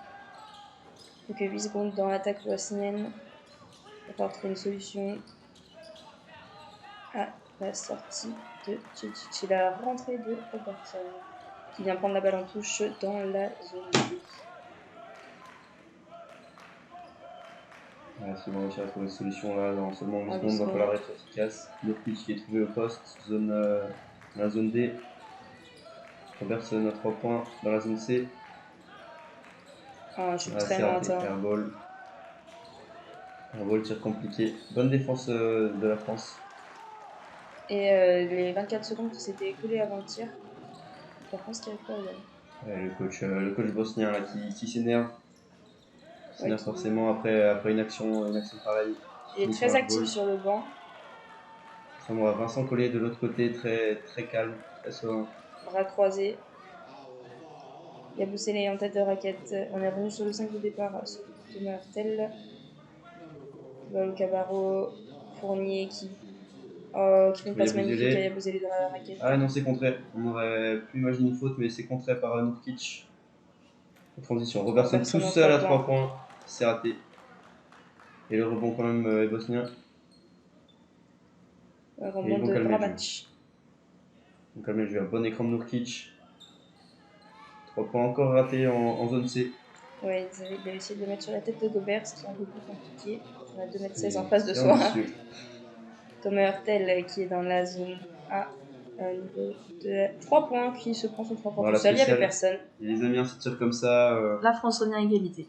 Donc 8 secondes dans l'attaque bosnienne. On va falloir trouver une solution à la sortie de Djidjic et la rentrée de Robertson qui vient prendre la balle en touche dans la zone B. Ouais, si on réussit à trouver une solution là, dans seulement 8 secondes, il va falloir être efficace. Nurkic qui est trouvé au poste, la zone D. Robertson à 3 points dans la zone C. Je suis très lointain. Airball, tir compliqué. Bonne défense de la France. Et les 24 secondes qui s'étaient écoulées avant le tir, la France qui a pas le coach bosnien là, qui s'énerve. Forcément après une action pareille. Il est très actif sur le banc. On voit Vincent Collet de l'autre côté, très, très calme, très serein. Bras croisés. Yabusele en tête de raquette. On est revenu sur le 5 de départ. Thomas Hurtel. Babou-Cabarro. Fournier qui fait une passe magnifique à Yabusele dans la raquette. Ah non, c'est contré. On aurait pu imaginer une faute, mais c'est contré par Nurkic. En transition. Robertson tout seul à 3 points. C'est raté. Et le rebond quand même est bosnien. Un rebond de Bravac. Donc calmer le jeu. Un bon écran de Nurkic. 3 points encore ratés en zone C. Ouais, il a essayé de le mettre sur la tête de Gobert, ce qui est un peu plus compliqué. On a 2,16 m en face de soi. Thomas Hurtel qui est dans la zone A. Niveau de 3 points, qui se prend son 3 points tout seul, il n'y avait personne. Et les Amiens se tirent comme ça. La France revient à égalité.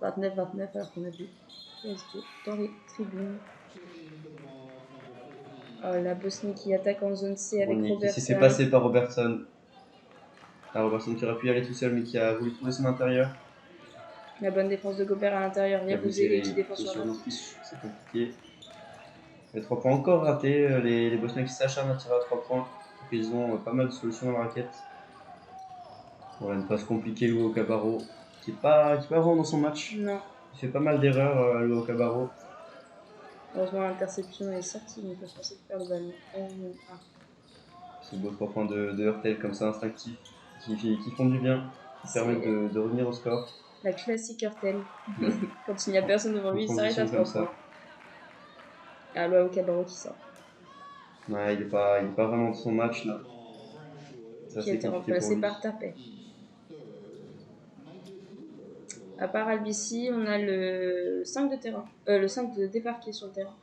29-29 alors qu'on a du PSG dans les tribunes. La Bosnie qui attaque en zone C avec Robertson. Qui s'est fait passer par Robertson. Robertson qui aurait pu y aller tout seul mais qui a voulu trouver son intérieur. La bonne défense de Gobert à l'intérieur. Yabusele qui défend sur Nurkic. C'est compliqué. Les 3 points encore ratés. Les Bosniens qui s'acharnent à tirer à 3 points. Donc ils ont pas mal de solutions dans la raquette. Voilà, une passe compliquée, Babou-Cabarro, qui est pas vraiment dans son match. Non. Il fait pas mal d'erreurs, Babou-Cabarro. Heureusement, l'interception est sortie, donc je pensais faire le ballon. C'est beau 3 points de Hurtel comme ça, instinctif, qui font du bien, qui permettent de revenir au score. La classique Hurtel. Ouais. Quand il n'y a personne devant lui, il s'arrête à 3 points. Babou-Cabarro qui sort. Ouais, il est pas vraiment dans son match là. Qui a été remplacé par Tapet. À part Albici, on a le 5 de terrain, le 5 de départ qui est sur le terrain.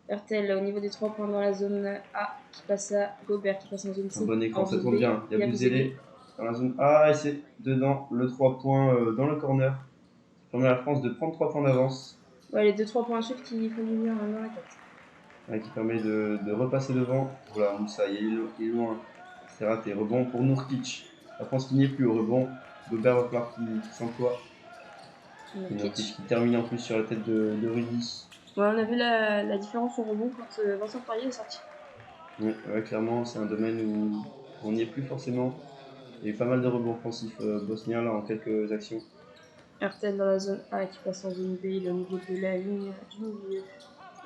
Hurtel au niveau des 3 points dans la zone A qui passe à Gobert qui passe en zone C. Un bon écran, ça tourne bien. Il y a Bouzélé dans la zone A et c'est dedans le 3 points dans le corner. Ça permet à la France de prendre 3 points d'avance. Ouais, les 2-3 points à suivre qui font du bien dans la tête. Ouais, qui permet de repasser devant. Voilà, Moussa, il est loin. C'est raté. Rebond pour Nurkic. La France qui n'y est plus au rebond. Gobert va falloir qu'il s'emploie. Nurkic qui termine en plus sur la tête de Rudy. Ouais, on a vu la différence au rebond quand Vincent Poirier est sorti. Oui, ouais, clairement, c'est un domaine où on n'y est plus forcément. Il y a eu pas mal de rebonds offensifs bosniens là en quelques actions. Hurtel dans la zone A qui passe en zone B, il est au niveau de la ligne du milieu.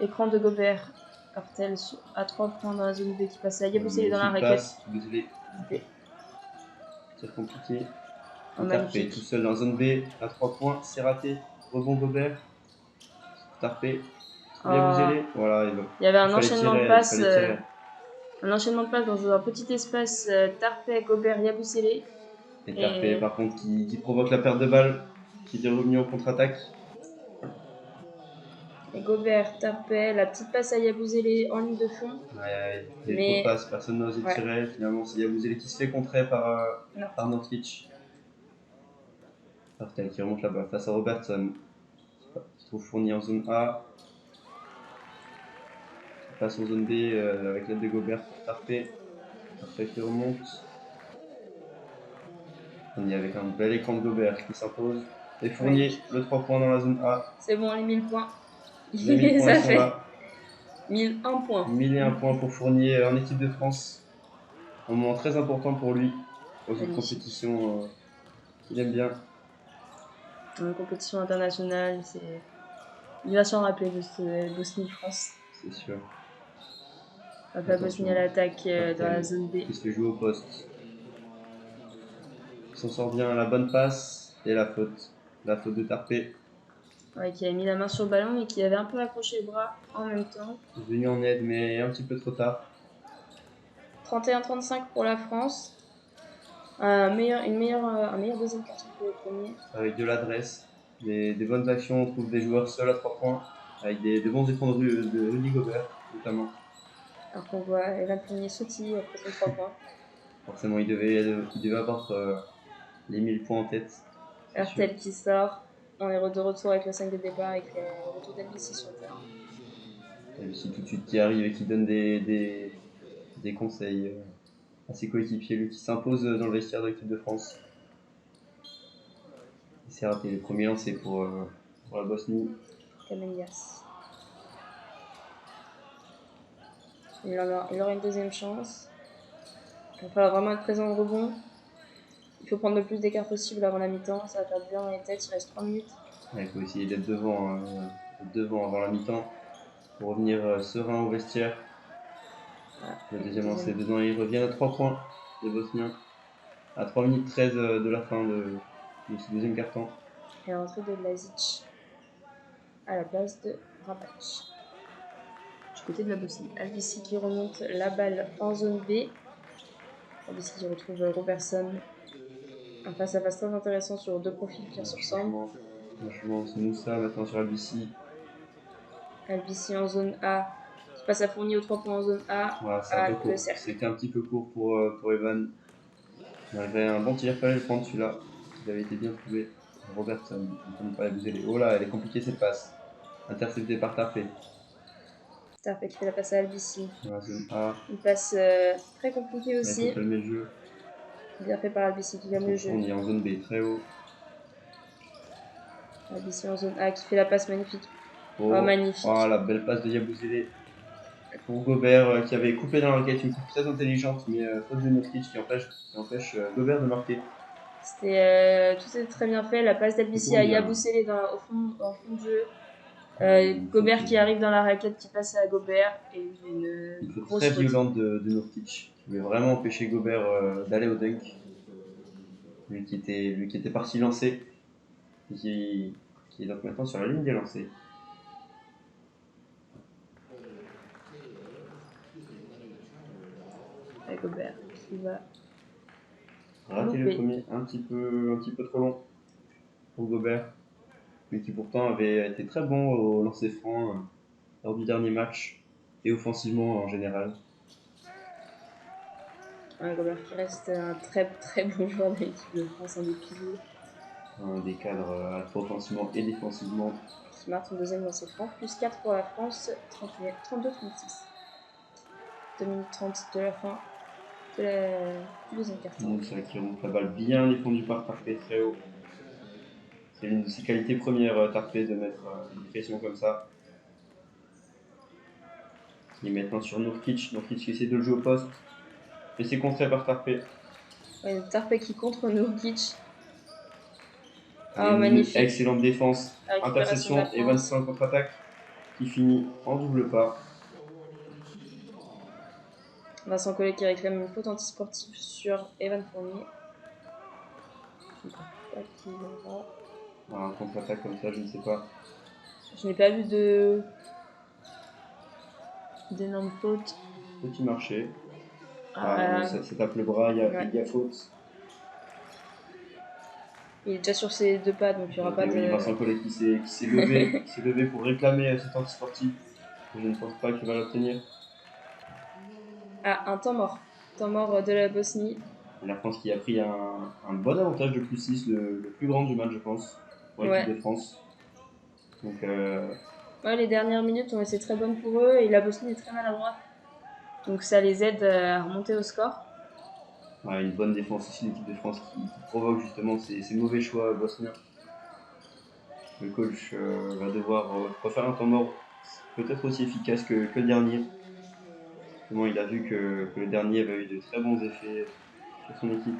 Écran de Gobert. Artel à 3 points dans la zone B qui passe à Yabusele dans la raquette. Yabusele. B. C'est compliqué. Oh, Tarpé tout seul dans la zone B à 3 points, c'est raté. Rebond Gobert. Tarpé. Yabusele. Voilà, il y avait un enchaînement de passes. Un enchaînement de passes dans un petit espace. Tarpé, Gobert, Yabusele. Et Tarpé par contre qui provoque la perte de balle, qui est revenu en contre-attaque. Et Gobert, Tarpé, la petite passe à Yabusele en ligne de fond. Ouais, il y a trop de passes, personne n'a osé tirer. Finalement, c'est Yabusele qui se fait contrer par Norwich. Artel qui remonte la balle face à Robertson, qui trouve Fournier en zone A. Il passe en zone B avec l'aide de Gobert pour Tarpé. Tarpé qui remonte. On y avec un bel écran de Gobert qui s'impose. Et Fournier, le 3 points dans la zone A. C'est bon, les 1000 points. Les 1000 points sont là. 1001 points. 1001 points pour Fournier en équipe de France. Un moment très important pour lui dans une compétition qu'il aime bien. Une compétition internationale, il va s'en rappeler de ce Bosnie-France. C'est sûr. La Bosnie à l'attaque dans la zone B. Qui se fait jouer au poste. Il s'en sort bien à la bonne passe et la faute. La faute de Tarpé. Ouais, qui a mis la main sur le ballon et qui avait un peu accroché les bras en même temps. Venu en aide mais un petit peu trop tard. 31-35 pour la France. Un meilleur deuxième quart que le premier. Avec de l'adresse, des bonnes actions, on trouve des joueurs seuls à 3 points. Avec des bons écrans de Rudy Gobert notamment. Alors qu'on voit Evan Fournier sautiller après son 3 points. Forcément il devait avoir les 1000 points en tête. Artel qui sort. On est de retour avec le 5 de départ avec le retour d'Albici sur le terrain. Albici tout de suite qui arrive et qui donne des conseils à ses coéquipiers, lui qui s'impose dans le vestiaire de l'équipe de France. Il s'est raté les premiers lancers pour la Bosnie. Kamenias. Il aura une deuxième chance. Il va falloir vraiment être présent au rebond. Il faut prendre le plus d'écart possible avant la mi-temps. Ça va faire bien dans les têtes, il reste 3 minutes. Il faut essayer d'être devant avant la mi-temps pour revenir serein au vestiaire. Le deuxième lancé dedans, il revient à 3 points, les Bosniens. À 3 minutes 13 de la fin de ce deuxième quart-temps. Et l'entrée de Lazic à la place de Rabac. Du côté de la Bosnie, Albici qui remonte la balle en zone B. Albici qui retrouve Robertson. Un face-à-face très intéressant sur deux profils qui se ressemblent. Franchement, c'est Moussa maintenant sur Albici. Albici en zone A, qui passe à Fournier aux 3 points en zone A. Voilà, c'était un petit peu court pour Evan. Il arrivait un bon tir, il fallait le prendre celui-là. Il avait été bien trouvé. Robertson, il ne pas abuser. Oh là, elle est compliquée cette passe. Interceptée par Tarpé. Tarpé qui fait la passe à Albici. Voilà, zone A. Une passe très compliquée aussi. Il faut calmer le jeu. Bien fait par Albici qui gagne le jeu. On est en zone B, très haut. Albici en zone A qui fait la passe magnifique. Oh, magnifique. Oh, la belle passe de Yabusele pour Gobert qui avait coupé dans la raquette, une coupe très intelligente, mais faute de Norwich qui empêche Gobert de marquer. Tout s'est très bien fait. La passe d'Albici à Yabusele au fond de jeu. Gobert qui arrive dans la raquette, qui passe à Gobert. Et une faute grosse très violente de Norwich qui voulait vraiment empêcher Gobert d'aller au dunk. Lui qui était parti lancer, qui est donc maintenant sur la ligne des lancers. Avec Gobert qui va rater le premier, un petit peu trop long pour Gobert, mais qui pourtant avait été très bon au lancer franc lors du dernier match et offensivement en général. Gobert qui reste un très très bon joueur de l'équipe de France, un des piliers. Un des cadres à la fois offensivement et défensivement. Qui marque son deuxième lancer franc, plus 4 pour la France, 32-36. 2 minutes 30 de la fin du deuxième quart-temps. Moussa qui remonte la balle bien défendue par Tarpé très haut. C'est l'une de ses qualités premières, Tarpé, de mettre une pression comme ça. Il est maintenant sur Norwich qui essaie de le jouer au poste. Et c'est contré par Tarpé. Ouais, Tarpé qui contre Norwich. Magnifique. Excellente défense. Interception, Evans en contre-attaque. qui finit en double pas. Vincent Collet qui réclame une faute antisportive sur Evan Fournier. Je ne pense pas qu'il aura. Un contre-attaque comme ça, je ne sais pas. Je n'ai pas vu d'énormes fautes. Petit marché. Ça tape le bras, il y a faute. Il est déjà sur ses 2 pas, donc il n'y aura pas de... Oui, Vincent Collet qui s'est levé pour réclamer cette anti-sportive. Je ne pense pas qu'il va l'obtenir. Ah, un temps mort. Temps mort de la Bosnie. La France qui a pris un bon avantage de plus 6, le plus grand du match, je pense, pour l'équipe de France. Donc, ouais, les dernières minutes ont été très bonnes pour eux et la Bosnie est très maladroite. Donc ça les aide à remonter au score. Ouais, une bonne défense aussi, l'équipe de France qui provoque justement ces mauvais choix bosniens. Le coach va devoir refaire un temps mort peut-être aussi efficace que le dernier. Justement, il a vu que le dernier avait eu de très bons effets sur son équipe.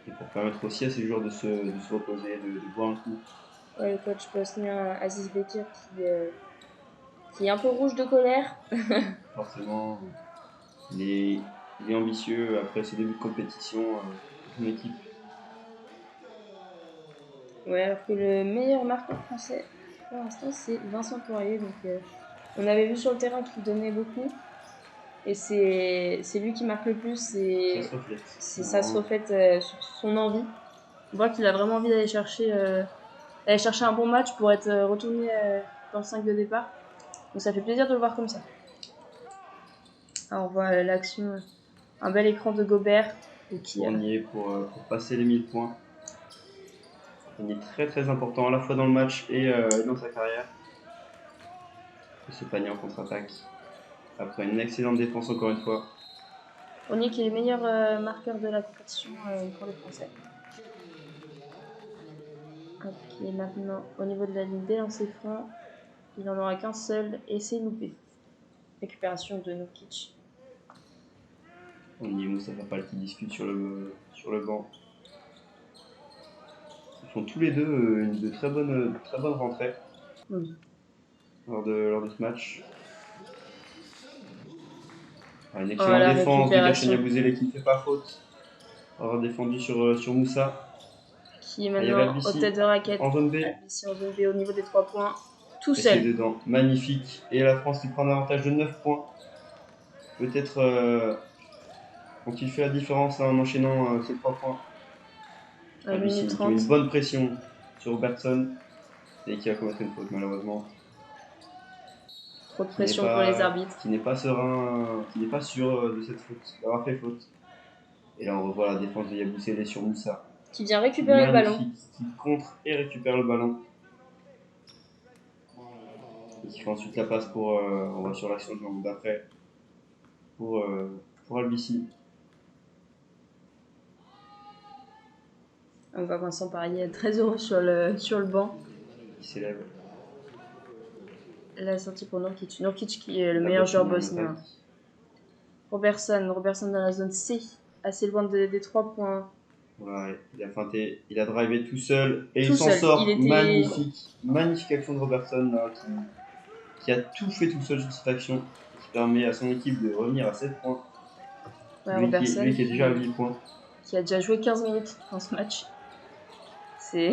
Et pour permettre aussi à ces joueurs de se reposer, de boire un coup. Ouais, le coach bosnien Aziz Bekir qui est un peu rouge de colère. Forcément, il est ambitieux après ses débuts de compétition pour son équipe. Ouais, alors que le meilleur marqueur français pour l'instant c'est Vincent Poirier. Donc on avait vu sur le terrain qu'il donnait beaucoup. Et c'est lui qui marque le plus. Et ça se reflète sur son envie. On voit qu'il a vraiment envie d'aller chercher un bon match pour être retourné dans le 5 de départ. Donc ça fait plaisir de le voir comme ça. Alors on voit l'action, un bel écran de Gobert. Fournier pour passer les 1000 points. Il est très très important à la fois dans le match et dans sa carrière. Et ce panier en contre-attaque. Après une excellente défense encore une fois. Fournier qui est le meilleur marqueur de la compétition pour les Français. Ok, maintenant au niveau de la ligne des lancers francs, il n'en aura qu'un seul et c'est loupé. Récupération de Nurkic. On y est Moustapha Fall qui discute sur le banc. Ils font tous les deux de très bonnes rentrées lors de ce match. Une excellente défense de Gershon Yabusele qui ne fait pas faute. Avoir défendu sur Moussa. Qui est maintenant au tête de raquette. En zone B. Albissi en zone B au niveau des 3 points. Tout seul. Dedans. Magnifique. Et la France qui prend un avantage de 9 points. Peut-être quand il fait la différence là, en enchaînant ces 3 points. Albissi qui met une bonne pression sur Robertson et qui va commettre une faute malheureusement. Trop de pression pour les arbitres. Qui n'est pas serein, qui n'est pas sûr de cette faute, d'avoir fait faute. Et là on revoit la défense de Yabusele sur Moussa. Qui vient récupérer le ballon. Qui contre et récupère le ballon. Et qui fait ensuite la passe pour, on va sur l'action d'après, pour Albissi. On voit Vincent Poirier très heureux sur le banc. Il s'élève. La sortie pour Nurkic. Nurkic qui est le meilleur joueur bosnien. Robertson dans la zone C, assez loin des 3 points. Ouais, il a feinté, il a drivé tout seul et il s'en sort. Magnifique action de Robertson là, qui a tout fait tout seul sur cette action, qui permet à son équipe de revenir à 7 points. Ouais, lui qui est déjà à 8 points. Qui a déjà joué 15 minutes dans ce match. C'est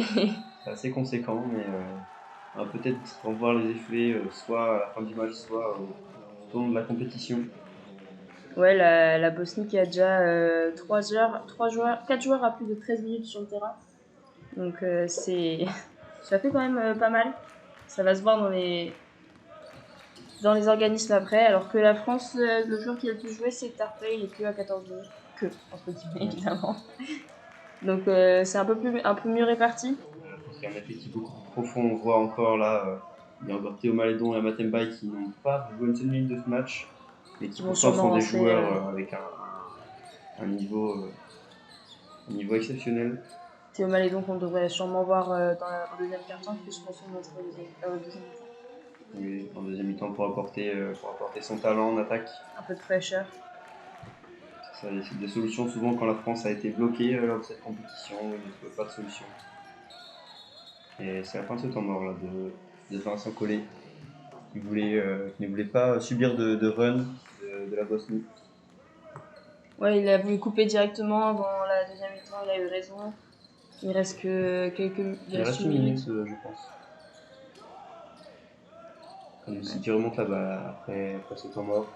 assez conséquent, mais on va peut-être en voir les effets soit à la fin du match, soit au long de la compétition. Ouais, la Bosnie qui a déjà 4 joueurs à plus de 13 minutes sur le terrain. Donc ça fait quand même pas mal. Ça va se voir dans les organismes après. Alors que la France, le joueur qui a le plus joué, c'est Tarpey, il est plus à 14 minutes. Entre guillemets, évidemment. Donc c'est un peu mieux réparti. Il y a un effectif beaucoup plus profond. On voit encore là, il y a encore Théo Malédon et Matem Bay qui n'ont pas joué une seule minute de ce match. Mais qui pourtant sont des joueurs avec un niveau exceptionnel. Théo Malédon qu'on devrait sûrement voir en deuxième quart-temps, puisqu'on se montre au deuxième mi-temps. Oui, en deuxième mi-temps pour apporter son talent en attaque. Un peu de fraîcheur. C'est des solutions souvent quand la France a été bloquée lors de cette compétition, il ne trouve pas de solution. Et c'est la fin de ce temps mort là de de Vincent Collet, qui ne voulait pas subir de run de la Bosnie. Ouais, il a voulu couper directement avant la deuxième mi-temps, il a eu raison. Il reste que Il reste une minute, je pense. Comme si tu remontes là-bas après ce temps mort.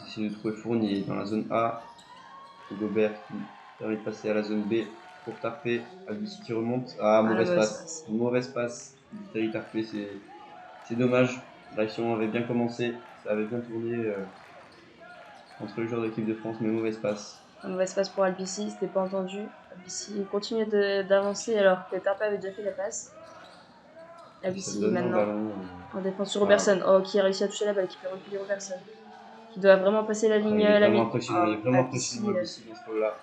J'essaie de trouver Fournier dans la zone A. Gobert qui permet de passer à la zone B pour Tarpé. Albici qui remonte. Ah, mauvaise passe. Mauvaise passe. Terry Tarpé, c'est dommage. L'action avait bien commencé. Ça avait bien tourné entre les joueurs de l'équipe de France, mais mauvaise passe. Mauvaise passe pour Albici, c'était pas entendu. Albici continue d'avancer alors que Tarpé avait déjà fait la passe. Albici maintenant en défense sur Robertson. Oh, qui a réussi à toucher la balle, qui peut reculer Robertson. Qui doit vraiment passer la ligne. Il est vraiment impressionnant, il est vraiment impressionnant Albici dans ce rôle-là.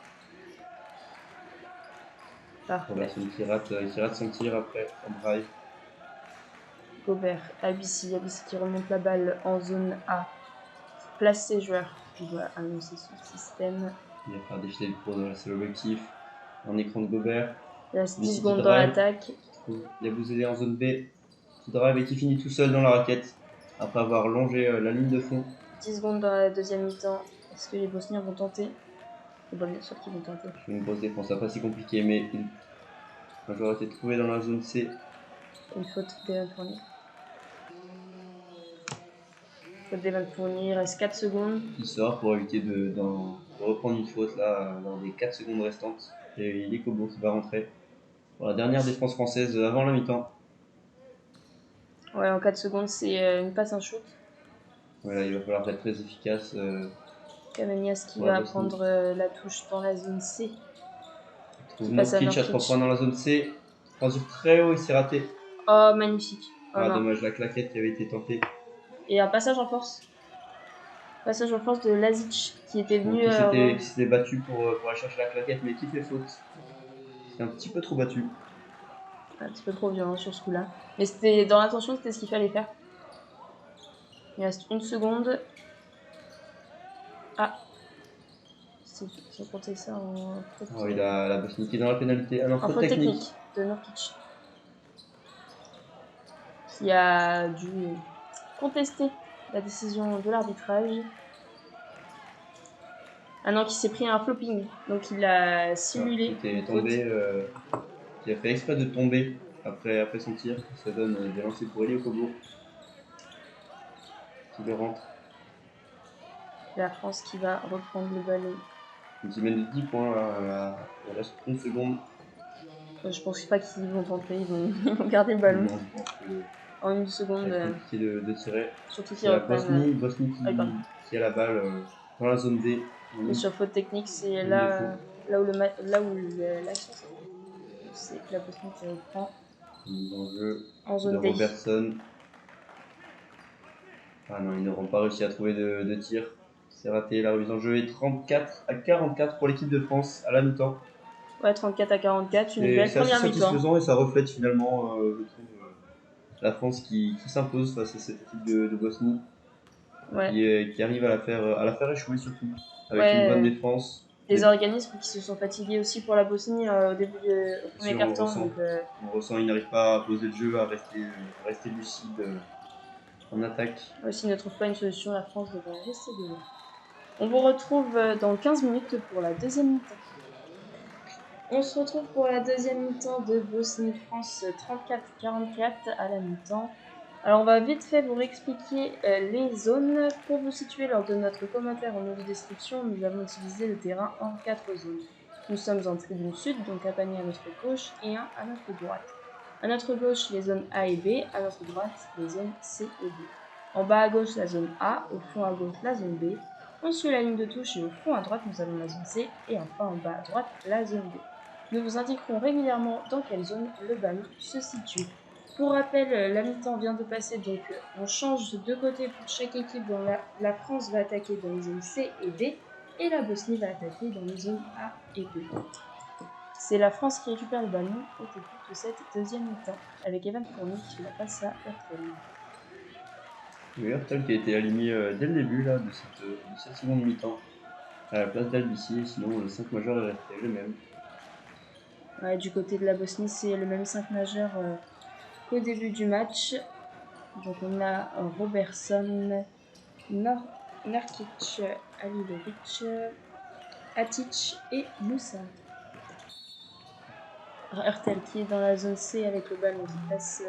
Robertson qui rate son tir après en drive. Gobert, Albici qui remonte la balle en zone A. Place ses joueurs. Il doit annoncer son système. Il va faire défiler le pro, c'est l'objectif. Un écran de Gobert. Il reste 10 secondes dans l'attaque. Il y a Bouzélé en zone B qui drive et qui finit tout seul dans la raquette après avoir longé la ligne de fond. 10 secondes dans la deuxième mi-temps. Est-ce que les Bosniens vont tenter? Bien sûr qu'ils vont tenter. Je fais une grosse défense, pas si compliqué, mais un joueur a été trouvé dans la zone C. Une faute d'Evan Fournier. Faute d'Evan Fournier, il reste 4 secondes. Il sort pour éviter de reprendre une faute là dans les 4 secondes restantes. Et il est Kobo qui va rentrer pour la dernière défense française avant la mi-temps. Ouais, en 4 secondes, c'est une passe, un shoot. Voilà, il va falloir être très efficace. Kamenias qui va prendre la touche dans la zone C. Nurkic à 3 points dans la zone C. Transur très haut, il s'est raté. Oh, magnifique. Oh, ah, dommage, la claquette qui avait été tentée. Et un passage en force. Passage en force de Lazic qui était venu. Qui s'était battu pour aller chercher la claquette, mais qui fait faute. C'est un petit peu trop battu. Un petit peu trop violent sur ce coup-là. Mais c'était dans l'intention, c'était ce qu'il fallait faire. Il reste 1 seconde. Ah. C'est compté ça en faute. Ah oui, la Bosnie qui est dans la pénalité. Ah non, faute technique de Nurkic. Qui a dû contester la décision de l'arbitrage. Ah non, qui s'est pris un flopping. Donc il a simulé. Qui était tombé, qui a fait exprès de tomber après son tir. Ça donne des lancers pour Elio Kobo. Qui le rentre. La France qui va reprendre le ballon. Une semaine de 10 points là, il reste 1 seconde. Je pense pas qu'ils vont tenter, ils vont garder le ballon. Non, je pense que en 1 seconde. C'est compliqué de tirer. Surtout qu'il reprennent. Bosnie qui a la balle dans la zone D. Et sur faute technique, c'est là où l'action c'est la Bosnie qui reprend. En zone D. Robertson. Ah non, ils n'auront pas réussi à trouver de tir. C'est raté, la remise en jeu est 34-44 pour l'équipe de France à la mi-temps. Ouais, 34-44, une belle première mi-temps. C'est satisfaisant et ça reflète finalement, je trouve, la France qui s'impose face à cette équipe de Bosnie. Ouais. Qui arrive à la faire échouer surtout, avec une bonne défense. Les organismes qui se sont fatigués aussi pour la Bosnie au début au premier quart-temps. On ressent, ils n'arrivent pas à poser le jeu, à rester lucide en attaque. S'ils ne trouvent pas une solution, la France devrait rester devant. On vous retrouve dans 15 minutes pour la deuxième mi-temps. On se retrouve pour la deuxième mi-temps de Bosnie-France 34-44 à la mi-temps. Alors on va vite fait vous expliquer les zones. Pour vous situer lors de notre commentaire en audio-description, nous avons utilisé le terrain en 4 zones. Nous sommes en tribune sud, donc un panier à notre gauche et un à notre droite. À notre gauche, les zones A et B, à notre droite, les zones C et D. En bas à gauche, la zone A, au fond à gauche, la zone B. On suit la ligne de touche et au fond à droite, nous avons la zone C et enfin en bas à droite, la zone D. Nous vous indiquerons régulièrement dans quelle zone le ballon se situe. Pour rappel, la mi-temps vient de passer, donc on change de côté pour chaque équipe. Dont la France va attaquer dans les zones C et D et la Bosnie va attaquer dans les zones A et B. C'est la France qui récupère le ballon au début de cette deuxième mi-temps, avec Evan Fournier qui la passe à Hurtel. Oui, Hurtel qui a été aligné dès le début là, de cette seconde mi-temps à la place d'Albici, sinon le 5 majeur est resté le même. Ouais, du côté de la Bosnie, c'est le même 5 majeur qu'au début du match. Donc on a Robertson, Nurkic, Halilovic, Atic et Moussa. Hurtel qui est dans la zone C avec le ballon qui passe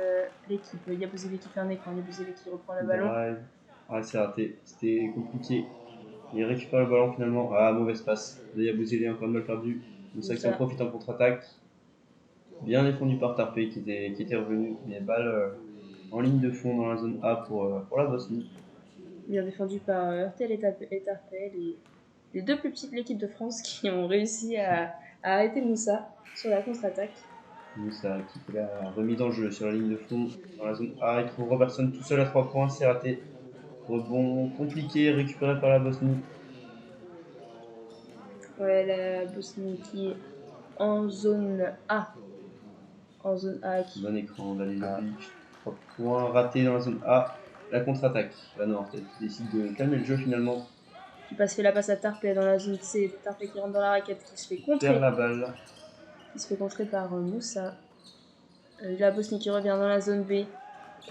l'équipe. Yabusele qui fait un écran, Yabusele qui reprend le ballon. Drive. Ah, c'est raté, c'était compliqué. Il récupère le ballon finalement. Ah, mauvaise passe. Yabusele encore une balle perdue. Moussa qui en profite en contre-attaque. Bien défendu par Tarpé qui était revenu. Mais balle en ligne de fond dans la zone A pour la Bosnie. Bien défendu par Hurtel et Tarpé, les deux plus petites de l'équipe de France qui ont réussi à arrêter Moussa sur la contre-attaque. Moussa qui fait la remise en jeu sur la ligne de fond dans la zone A. Il trouve Robertson tout seul à 3 points, c'est raté. Rebond compliqué, récupéré par la Bosnie. Ouais, la Bosnie qui est en zone A. En zone A. Bon écran, Halilovic. 3 points ratés dans la zone A. La contre-attaque. La Nord qui décide de calmer le jeu finalement. Qui fait la passe à Tarpé dans la zone C. Tarpé qui rentre dans la raquette, qui se fait contrer. Perd la balle. Qui se fait contrer par Moussa. La Bosnie qui revient dans la zone B.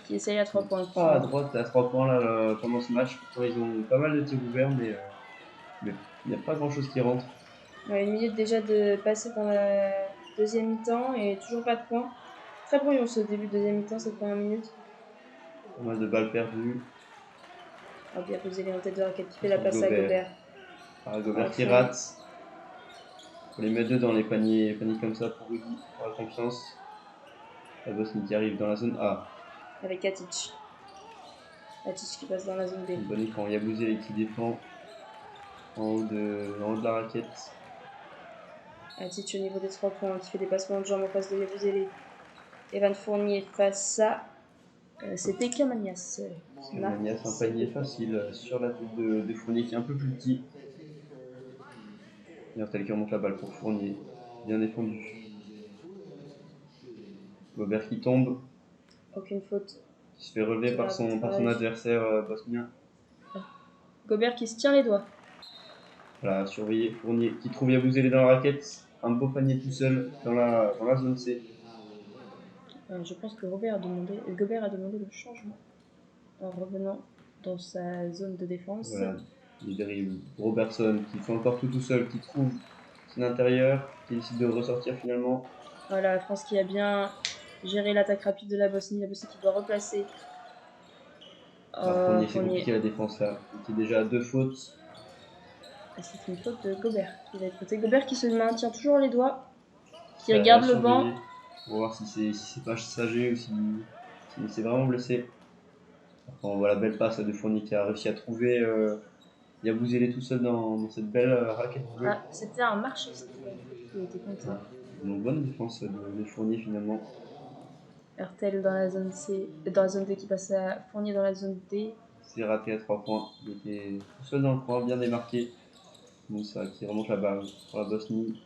Qui essaye à 3 points. Pas à droite à 3 points là, pendant ce match. Pourtant, ils ont pas mal de tirs ouverts, mais il n'y a pas grand chose qui rentre. Ouais, une minute déjà de passer dans la deuxième mi-temps et toujours pas de points. Très brouillon ce début de deuxième mi-temps, cette première minute. Pas mal de balles perdues. Ah, bien posé les en tête de raquette qui fait la passe à Gobert. Gobert qui rate. Faut les mettre dedans les paniers comme ça pour Rudy, pour la confiance. La Bosnie qui arrive dans la zone A. Avec Atic. Atic qui passe dans la zone B. Bon écran, Yabusele qui défend en haut de la raquette. Atic au niveau des 3 points qui fait des passements de jambes en face de Yabusele. Evan Fournier face à. C'était Camanias. Camanias, un panier facile sur la tête de Fournier qui est un peu plus petit. Tel qui remonte la balle pour Fournier. Bien défendu. Gobert qui tombe. Aucune faute. Qui se fait relever par son adversaire bosnien. Gobert qui se tient les doigts. Voilà, surveiller Fournier qui trouve Yabusele dans la raquette. Un beau panier tout seul dans la zone C. Je pense que Gobert a demandé le changement en revenant dans sa zone de défense. Voilà, il dérive Robertson qui fait encore tout seul, qui trouve son intérieur, qui décide de ressortir finalement. Voilà, la France qui a bien géré l'attaque rapide de la Bosnie qui doit replacer. Fournier, c'est compliqué la défense là, qui est déjà à 2 fautes. C'est une faute de Gobert qui va être fautée. Gobert qui se maintient toujours les doigts, qui regarde le banc. On va voir si c'est pas sagé ou si c'est vraiment blessé. Enfin, on voit la belle passe de Fournier qui a réussi à trouver Yabusele tout seul dans cette belle raquette bleue. Ah, c'était un marché qui était compté. Donc bonne défense de Fournier finalement. Hurtel dans la zone C, dans la zone D qui passe à Fournier dans la zone D. C'est raté à 3 points. Il était tout seul dans le coin, bien démarqué. Moussa qui remonte la balle pour la Bosnie.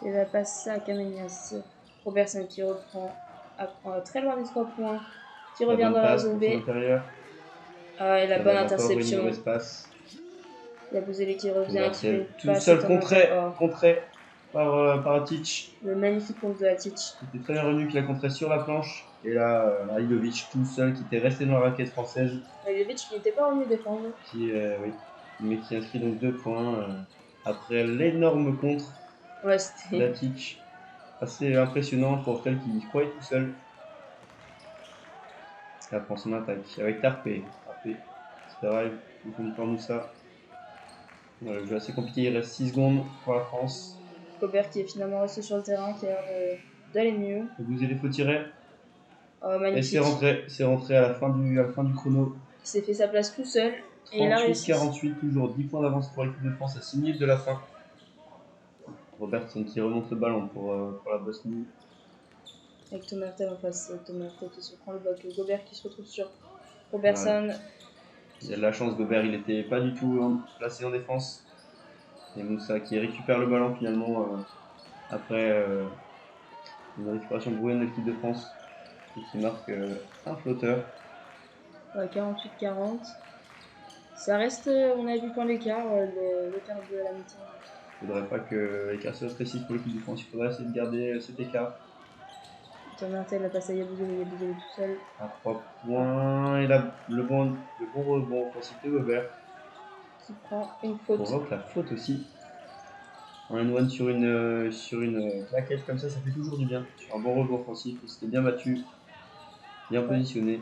Et la passe à Camenias. Robertson qui reprend très loin des 3 points. Qui revient dans la zone B. Ah, et la bonne interception. Yabusele qui revient. Tout seul contré par Atic. Le magnifique contre de Atic. C'était très bien revenu qu'il a contré sur la planche. Et là, Halilovic tout seul qui était resté dans la raquette française. Halilovic qui n'était pas revenu défendre. Oui, mais qui inscrit donc 2 points après l'énorme contre d'Atic. Assez impressionnant pour tel qui se croyait tout seul. Là prend son attaque avec Tarpé. C'est vrai, il faut par Moussa. Le jeu assez compliqué, il reste 6 secondes pour la France. Gobert qui est finalement resté sur le terrain, qui a l'air d'aller mieux. Il faut tirer. Oh, magnifique. Et c'est rentré à la fin du chrono. Il s'est fait sa place tout seul. Et il a réussi. 48, toujours 10 points d'avance pour l'équipe de France à 6 minutes de la fin. Robertson qui remonte le ballon pour la Bosnie. Avec Thomas Hurtel en face, Thomas Hurtel qui se prend le bloc, Gobert qui se retrouve sur Robertson. Ouais. Il a de la chance, Gobert, il n'était pas du tout placé en défense. Et Moussa qui récupère le ballon finalement après une récupération bruyante de l'équipe de France et qui marque un flotteur. Ouais, 48-40. Ça reste, on a vu point d'écart, le quart de la mi-temps. Il ne faudrait pas que l'écart se rétrécisse pour l'équipe de France, il faudrait essayer de garder cet écart. Thomas Hurtel la passe à Yabusele tout seul. À 3 points. Et là, le bon rebond offensif de Gobert. Qui prend une faute. Provoque la faute aussi. Un one sur une plaquette comme ça fait toujours du bien. Sur un bon rebond offensif, c'était bien battu, bien positionné.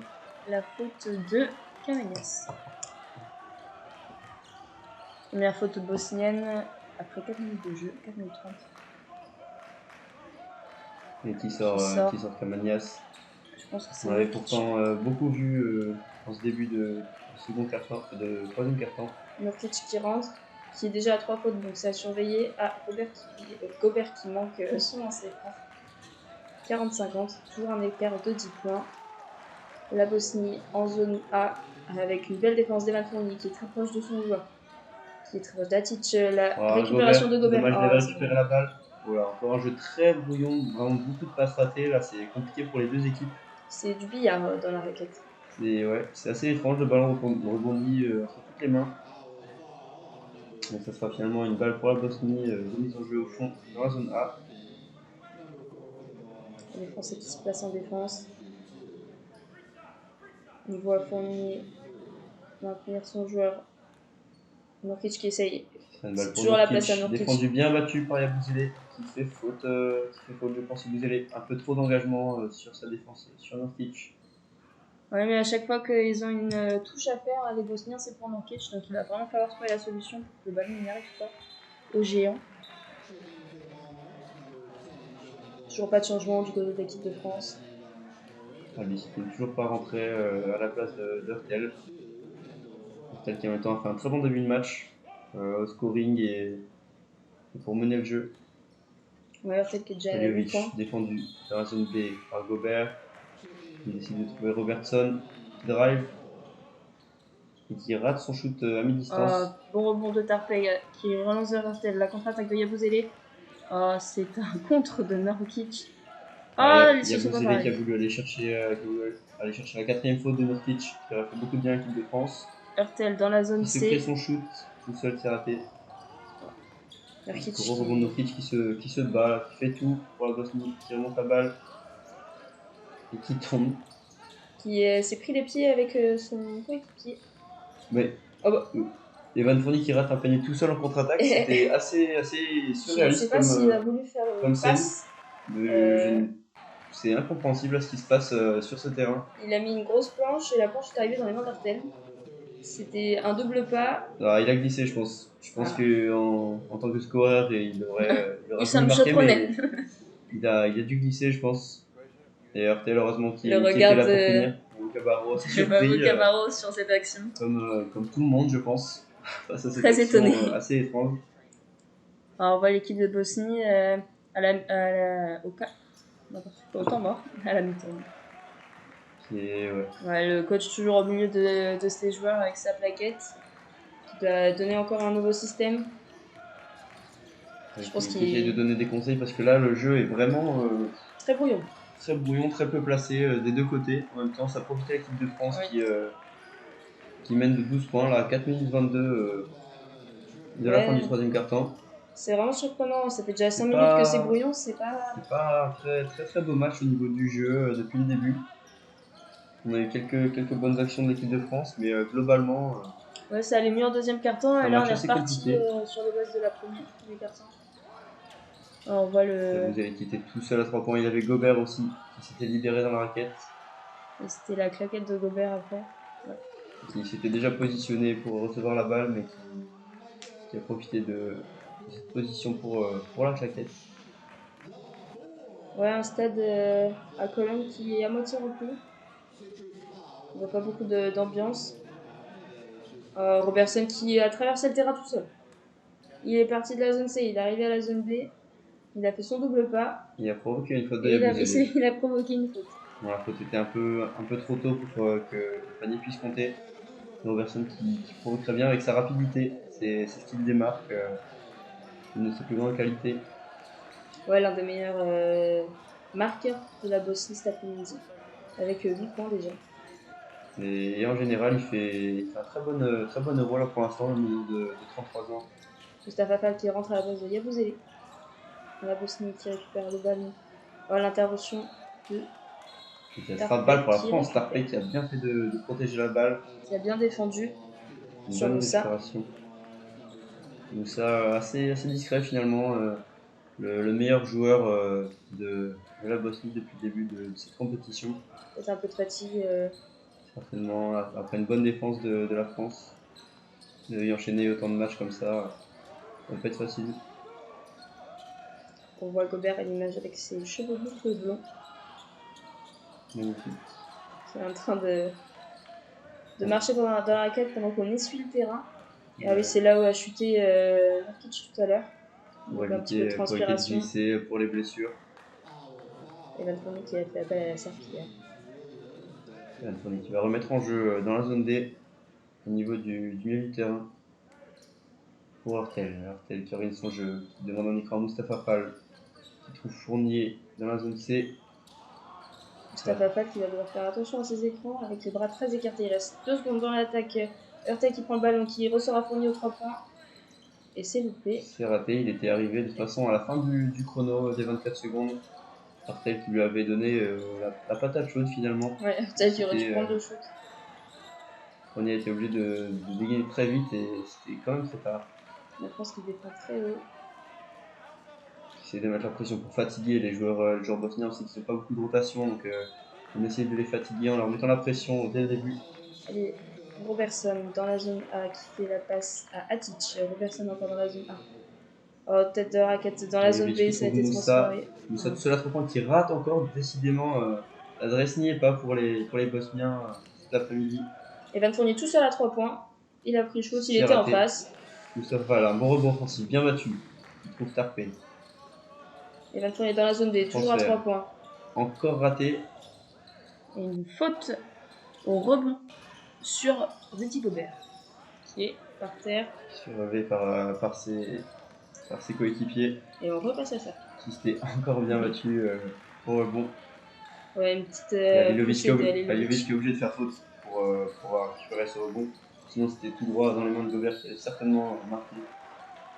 La faute de Kamenias. Première faute bosnienne après 4 minutes de jeu, 4 minutes 30. Et qui sort Kamenias. Je pense que c'est On l'avait pourtant beaucoup vu en ce début de second quart-temps, de troisième quart-temps. Nurkic qui rentre, qui est déjà à 3 fautes, donc c'est à surveiller. Ah, Gobert qui manque son lancer franc. 40-50, toujours un écart de 10 points. La Bosnie en zone A, avec une belle défense d'Evan Fournier qui est très proche de son joueur. Qui est très proche d'Atic, la récupération de Gobert. Dommage d'avoir récupéré la balle. Voilà, encore un jeu très brouillon, vraiment beaucoup de passes ratées. Là, c'est compliqué pour les deux équipes. C'est du billard dans la raquette. C'est assez étrange, le ballon rebondit sur toutes les mains. Donc ça sera finalement une balle pour la Bosnie, remise en jeu au fond dans la zone A. Les Français qui se placent en défense. On voit Fournier maintenir son joueur. Nurkic qui essaye. C'est toujours la place à Nurkic. Défendu, bien battu par Yabusele qui fait faute, je pense. Yabusele un peu trop d'engagement sur sa défense, sur Nurkic. Ouais, mais à chaque fois qu'ils ont une touche à faire, les Bosniens, c'est pour Nurkic, donc il va vraiment falloir trouver la solution pour que le ballon n'y arrive pas au géant. Toujours pas de changement du côté de l'équipe de France. Albis qui n'est toujours pas rentré à la place d'Hurtel. Hurtel qui en même temps a fait un très bon début de match au scoring et pour mener le jeu. Ouais, Hurtel qui est déjà à 8 points. Défendu dans la zone B par Gobert. Il décide de trouver Robertson qui drive et qui rate son shoot à mi-distance. Bon rebond de Tarpey qui relance vers Hurtel. La contre-attaque de Yabusele. C'est un contre de Nurkic. Yabusele qui a voulu aller chercher la quatrième faute de Nurkic qui a fait beaucoup de bien à l'équipe de France. Hurtel dans la zone C. Il s'est pris son shoot, tout seul c'est raté. Gros rebond de Nurkic qui se bat, qui fait tout pour la Bosnie, qui remonte la balle et qui tombe. Qui s'est pris les pieds avec son coéquipier. Mais Evan Fournier qui rate un panier tout seul en contre-attaque, c'était assez surréaliste. Je ne sais pas s'il a voulu faire une passe. C'est incompréhensible ce qui se passe sur ce terrain. Il a mis une grosse planche et la planche est arrivée dans les mains d'Hurtel. C'était un double pas. Alors, il a glissé, je pense. Je pense qu'en tant que scoreur, il aurait pu marquer, mais il a dû glisser, je pense. Et Hurtel, heureusement, qui était là pour finir. Cabarro s'est surpris. Cabarro sur cette action. Comme tout le monde, je pense. Face à cette très action, étonné. Assez étrange. Alors, on voit l'équipe de Bosnie au temps mort, à la mi-temps. Le coach toujours au milieu de ses joueurs avec sa plaquette, qui doit donner encore un nouveau système. Je pense qu'il essaie de donner des conseils parce que là le jeu est vraiment très brouillon. Très brouillon, très peu placé des deux côtés. En même temps, ça profite à l'équipe de France qui mène de 12 points là, à 4 minutes 22 de la fin du troisième quart-temps. C'est vraiment surprenant, ça fait déjà 5 minutes que c'est brouillon, c'est pas un très beau match au niveau du jeu depuis le début. On a eu quelques bonnes actions de l'équipe de France, mais globalement... ouais, ça allait mieux en deuxième quart-temps, et là on est reparti sur les bases de la première quart-temps. On voit Vous avez quitté tout seul à 3 points, il y avait Gobert aussi, qui s'était libéré dans la raquette. Et c'était la claquette de Gobert après. Ouais. Qui s'était déjà positionné pour recevoir la balle, mais qui a profité de cette position pour la claquette. Ouais, un stade à Cologne qui est à moitié rempli. On voit pas beaucoup d'ambiance. Robertson qui a traversé le terrain tout seul. Il est parti de la zone C, il est arrivé à la zone B. Il a fait son double pas. Il a provoqué une faute de Yabusele. Il a provoqué une faute. Bon, la faute était un peu trop tôt pour que le panier puisse compter. Robertson qui provoque très bien avec sa rapidité. C'est ce qui le démarque. Une de ses plus grandes qualités. Ouais, l'un des meilleurs marqueurs de la Bosnie cet après-midi. Avec 8 points déjà. Et en général, il fait un très bon euro là pour l'instant, au milieu de 33 ans. Mustafa Fall qui rentre à la base de Yabusele. La Bosnie qui récupère le ballon. L'intervention de Il y a 3 balles pour la qui France. récupère. Tarpey qui a bien fait de protéger la balle. Qui a bien défendu Une sur bonne Moussa. récupération. Moussa assez discret finalement. Le meilleur joueur de la Bosnie depuis le début de cette compétition. Peut-être un peu de fatigue. Certainement, après une bonne défense de la France. Y enchaîner autant de matchs comme ça va pas être facile. On voit Gobert à l'image avec ses cheveux boucles blonds. Magnifique. Qui est en train de marcher dans la raquette pendant qu'on essuie le terrain. Et ah oui, c'est là où a chuté Nurkic tout à l'heure. Pour Donc un petit peu de éviter de transpiration. glisser pour les blessures. Et Van Fournier qui a fait appel à la serpillière. Anthony qui va remettre en jeu dans la zone D au niveau du milieu du terrain pour Hurtel. Hurtel qui organise son jeu, qui demande un écran à Mustapha Fall, qui trouve Fournier dans la zone C. Mustapha Fall qui va devoir faire attention à ses écrans avec les bras très écartés. Il reste 2 secondes dans l'attaque. Hurtel qui prend le ballon, qui ressort à Fournier aux 3 points. Et c'est loupé. C'est raté, il était arrivé de toute façon à la fin du chrono des 24 secondes. Hurtel qui lui avait donné la patate chaude finalement. Ouais, Hurtel qui aurait dû prendre le shoot. On a été obligé de dégainer très vite et c'était quand même très tard. La France qui défend très haut. Essayer de mettre la pression pour fatiguer les joueurs bosniens, c'est qu'ils n'ont pas beaucoup de rotation, donc on essaie de les fatiguer en leur mettant la pression dès le début. Allez, Robertson dans la zone A qui fait la passe à Atic. Robertson encore dans la zone A. Oh, tête de raquette dans la zone B, ça a été transféré. Moussa tout seul à 3 points qui rate encore, décidément l'adresse n'y est pas pour les Bosniens cet après-midi. Et Van Fournier tout seul à 3 points. Il a pris le shoot, il était en face. Moussa Fall, un bon rebond offensif, bien battu. Il trouve Tarpey. Et Van Fournier dans la zone B, toujours à 3 points. Encore raté. Et une faute au rebond sur Rudy Gobert, qui est par terre. Surlevé par ses coéquipiers. Et on repasse à ça. Qui s'était encore bien battu au rebond. Ouais, une petite. Alilovic qui est obligé de faire faute pour récupérer ce rebond. Sinon, c'était tout droit dans les mains de Gobert qui avait certainement marqué.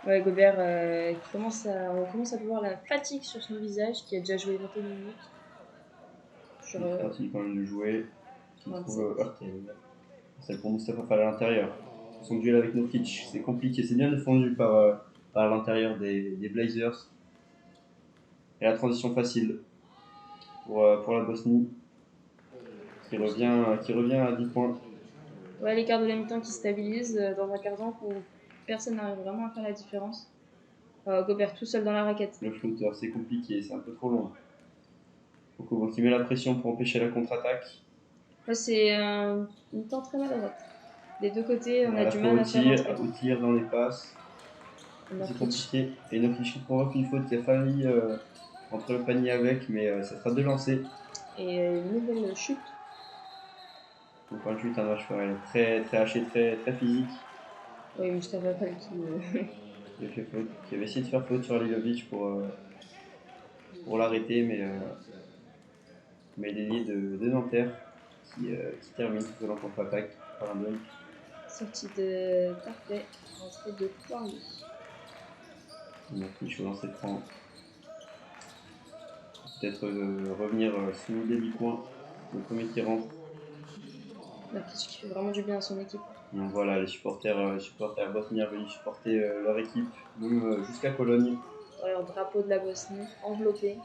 Ouais, Gobert, on commence à voir la fatigue sur son visage, qui a déjà joué 21 minutes. C'est fatigue quand même de jouer. Qui trouve Hurtel. C'est pour Mustapha Fall à l'intérieur. Son duel avec Nurkic, c'est compliqué. C'est bien défendu par l'intérieur des Blazers. Et la transition facile pour la Bosnie qui revient à 10 points. Ouais, l'écart de la mi-temps qui stabilise dans un quart d'heure où personne n'arrive vraiment à faire la différence. Gobert tout seul dans la raquette. Le flotteur, c'est compliqué, c'est un peu trop long. Faut qu'il met la pression pour empêcher la contre-attaque. Ouais, c'est une mi-temps très maladroite. Des deux côtés, on a du mal à faire un au tir dans les passes. C'est compliqué. Et Nurkic qui provoque une faute qui a failli entre le panier avec, mais ça sera délancé. Et une nouvelle chute. Donc un chute, un match très haché, très physique. Oui, Mustapha Fall qui avait essayé de faire faute sur Alilovic pour l'arrêter, mais l'ailier de Nanterre qui termine tout en contre-attaque par un dunk. Sortie de Tarpey, entrée de Poirier. Nurkic au lancer franc. Peut-être revenir sous les 10 points, le premier qui rentre. Nurkic qui fait vraiment du bien à son équipe. Donc voilà, les supporters bosniens venus supporter leur équipe, même jusqu'à Cologne. Ouais, en drapeau de la Bosnie, enveloppé.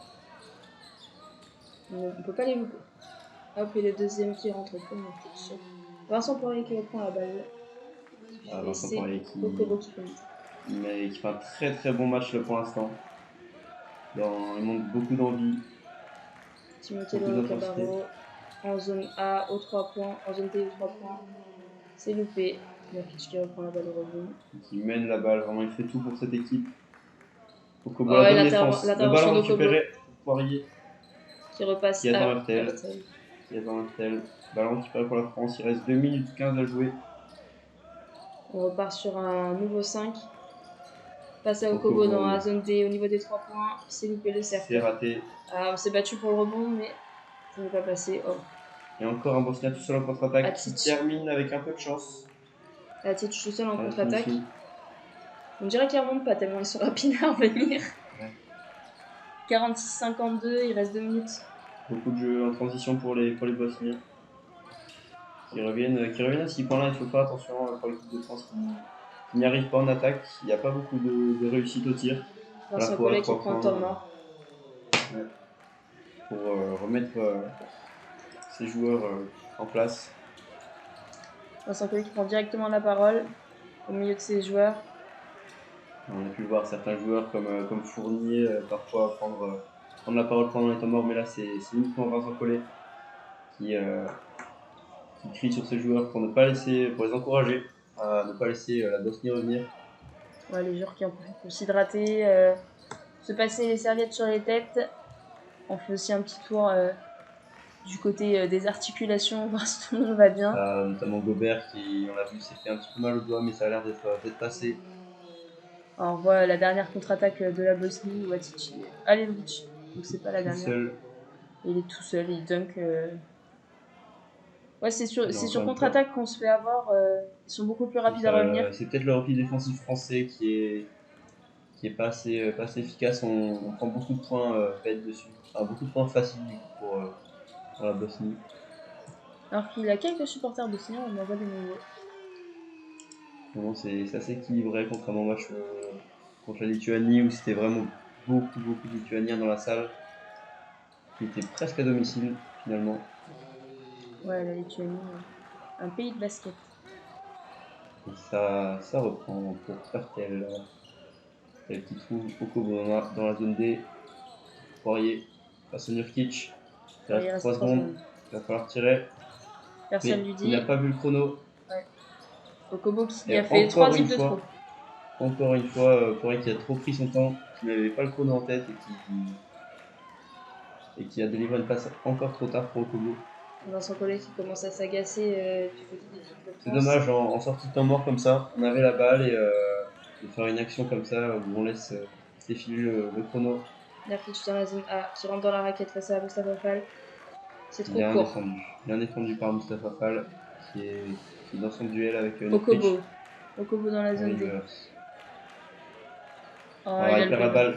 On ne peut pas les louper. Hop, et le deuxième qui rentre pour Nurkic. Vincent Poirier qui reprend la balle. Vincent Poirier qui fait un très bon match là pour l'instant. Il montre beaucoup d'envie. Timothée Cabarro en zone A aux 3 points, en zone D aux 3 points. C'est loupé. Nurkic qui reprend la balle au rebond. Qui mène la balle, vraiment il fait tout pour cette équipe. Okobo, la bonne défense. Le ballon récupéré pour Poirier. Qui repasse à Hurtel. Ballon récupéré pour la France, il reste 2 minutes 15 à jouer. On repart sur un nouveau 5. Passe à Okobo dans la zone D au niveau des 3 points. C'est loupé le cercle. C'est raté. On s'est battu pour le rebond, mais ça n'est pas passé. Oh. Et encore un Bosnien tout seul en contre-attaque qui termine avec un peu de chance. Atic tout seul en contre-attaque. On dirait qu'ils ne remontent pas tellement ils sont rapides à revenir. Ouais. 46-52, il reste 2 minutes. Beaucoup de jeux en transition pour les Bosniens qui reviennent à 6 points là. Il faut faire attention pour l'équipe de France qui n'y arrive pas en attaque. Il n'y a pas beaucoup de réussite au tir. Vincent Collet qui prend le temps mort. Ouais. Pour remettre ses joueurs en place. Vincent Collet qui prend directement la parole au milieu de ses joueurs. On a pu voir certains joueurs comme Fournier parfois prendre la parole pendant les temps morts, mais là c'est uniquement Vincent Collet qui crie sur ses joueurs pour les encourager à ne pas laisser la Bosnie revenir. Ouais, les joueurs qui en profitent pour s'hydrater, se passer les serviettes sur les têtes. On fait aussi un petit tour du côté des articulations, voir si tout le monde va bien. Notamment Gobert qui, on l'a vu, s'est fait un petit peu mal au doigt, mais ça a l'air d'être passé. Alors, on voit la dernière contre-attaque de la Bosnie où Atic Alevic, donc c'est pas la dernière. Seul. Il est tout seul, il dunk. Ouais, c'est sur contre-attaque qu'on se fait avoir. Ils sont beaucoup plus rapides à revenir. C'est peut-être le repli défensif français qui est pas assez efficace. On prend beaucoup de points faits dessus. Enfin, beaucoup de points faciles du coup, pour la Bosnie. Alors qu'il a quelques supporters bosniens, on en voit des nouveaux. Non, c'est assez équilibré contrairement au match contre la Lituanie où c'était vraiment beaucoup de Lituaniens dans la salle qui étaient presque à domicile finalement. Ouais, la Lituanie, un pays de basket. Et ça reprend pour Pertel qui trouve Okobo dans la zone D. Poirier face à Nurkic. Il reste 3 secondes. Il va falloir tirer. Personne lui dit. Il n'a pas vu le chrono. Ouais. Okobo qui a fait 3 zips de trop. Encore une fois, Poirier qui a trop pris son temps, qui n'avait pas le chrono en tête et qui a délivré une passe encore trop tard pour Okobo. Vincent Collet qui commence à s'agacer du côté de l'équipe de France. C'est dommage, en sortie de temps mort comme ça, on avait la balle et de faire une action comme ça où on laisse défiler le chrono. Nurkic dans la zone A qui rentre dans la raquette face à Moustapha Fall. C'est trop court. Bien défendu par Moustapha Fall qui est dans son duel avec Okobo. Okobo dans la zone D. Il perd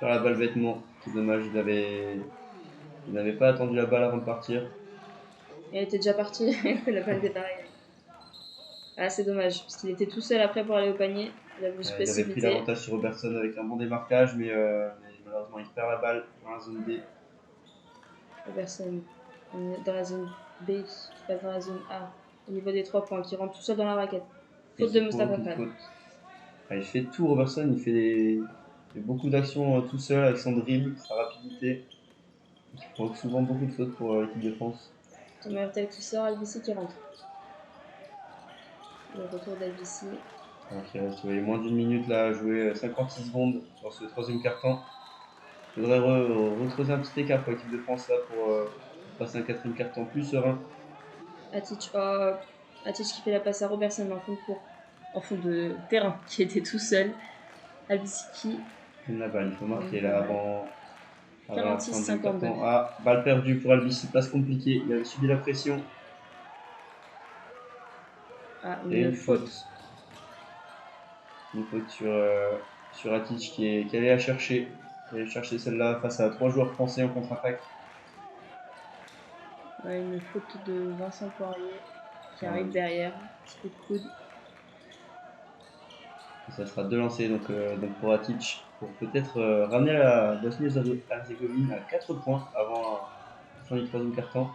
la balle bêtement. C'est dommage, il n'avait pas attendu la balle avant de partir. Elle était déjà partie, la balle était pareille. Ah, c'est dommage, parce qu'il était tout seul après pour aller au panier. Il avait pris l'avantage sur Robertson avec un bon démarquage, mais malheureusement il perd la balle dans la zone D. Robertson dans la zone B, qui passe dans la zone A, au niveau des 3 points, qui rentre tout seul dans la raquette. Faute de Moustapha Fall. Il fait tout, Robertson, il fait beaucoup d'actions tout seul avec son dribble, sa rapidité. Il provoque souvent beaucoup de fautes pour l'équipe de France. Thomas Hurtel qui sort, Albici qui rentre. Le retour d'Albici. Il reste moins d'une minute là à jouer, 56 secondes dans ce troisième quart-temps. Il faudrait recreuser un petit écart pour l'équipe de France là pour passer un quatrième quart-temps plus serein. Atic qui fait la passe à Robertson en fond de terrain, qui était tout seul. Albici qui. La balle, il faut marquer là avant 46-52. Ah, balle perdue pour Albici, passe compliquée, il avait subi la pression. Ah, une faute. Une faute sur Atic qui allait la chercher. Il allait chercher celle-là face à 3 joueurs français en contre-attaque. Ouais, une faute de Vincent Poirier qui arrive derrière. Petit coup de coude. Et ça sera 2 lancers donc pour Atic pour peut-être ramener la Bosnie-Herzégovine à 4 points avant la fin du troisième quart-temps.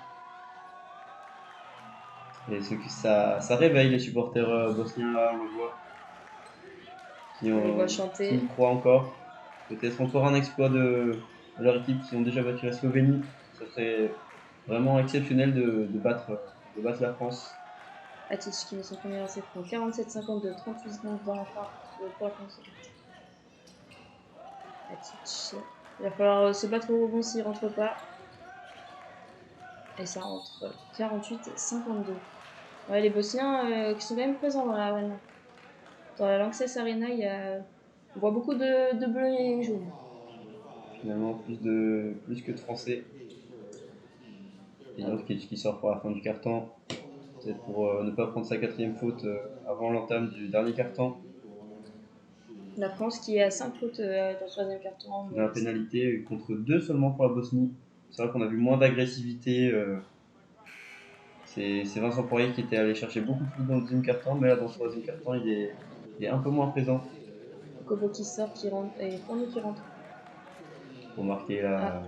Et ça réveille les supporters bosniens là, on le voit. Qui y croient encore. Peut-être encore un exploit de leur équipe qui ont déjà battu la Slovénie. Ça serait vraiment exceptionnel de battre la France. Atic qui met son premier lancer franc. 47-52, 38 secondes dans la fin pour la France. Atic. Il va falloir se battre au rebond s'il rentre pas. Et ça rentre 48-52. Ouais, les Bosniens qui sont quand même présents dans l'arène. Dans la Lanxess Arena, on voit beaucoup de bleus et jaunes. Finalement, plus que de Français. Et Nurkic qui sort pour la fin du quart-temps. Peut-être pour ne pas prendre sa 4e faute avant l'entame du dernier quart-temps. La France qui est à 5 fautes dans le 3e quart-temps. La pénalité contre 2 seulement pour la Bosnie. C'est vrai qu'on a vu moins d'agressivité. C'est Vincent Poirier qui était allé chercher beaucoup plus dans le deuxième quart-temps, mais là dans le troisième quart-temps, il est un peu moins présent Kobo qui sort, qui rentre, et Fournier qui rentre. pour marquer Ah, la.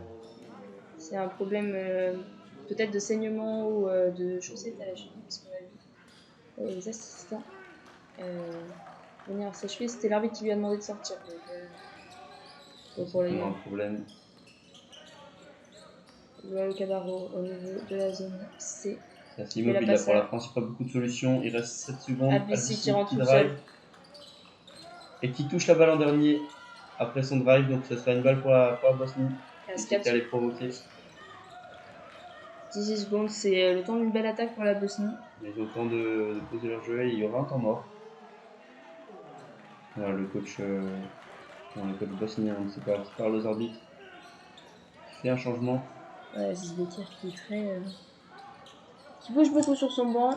c'est un problème peut-être de saignement ou de chaussettes à la cheville, parce qu'on a vu les assistants venir à sa cheville. C'était l'arbitre qui lui a demandé de sortir. Donc, pour les C'est un problème. le Cabarro au niveau de la zone C. C'est assez immobile là pour la France, il n'y a pas beaucoup de solutions. Il reste 7 secondes. Albissi qui rentre qui tout drive seul. et qui touche la balle en dernier après son drive. Donc ça sera une balle pour la Bosnie. Qui était allé provoquer. 18 secondes, c'est le temps d'une belle attaque pour la Bosnie. Ils ont le temps de poser leur jeu et il y aura un temps mort. Voilà, le coach bosnien, on ne sait pas, qui parle aux arbitres, qui fait un changement. Ouais, Zizbekir qui est très. Qui bouge beaucoup sur son banc.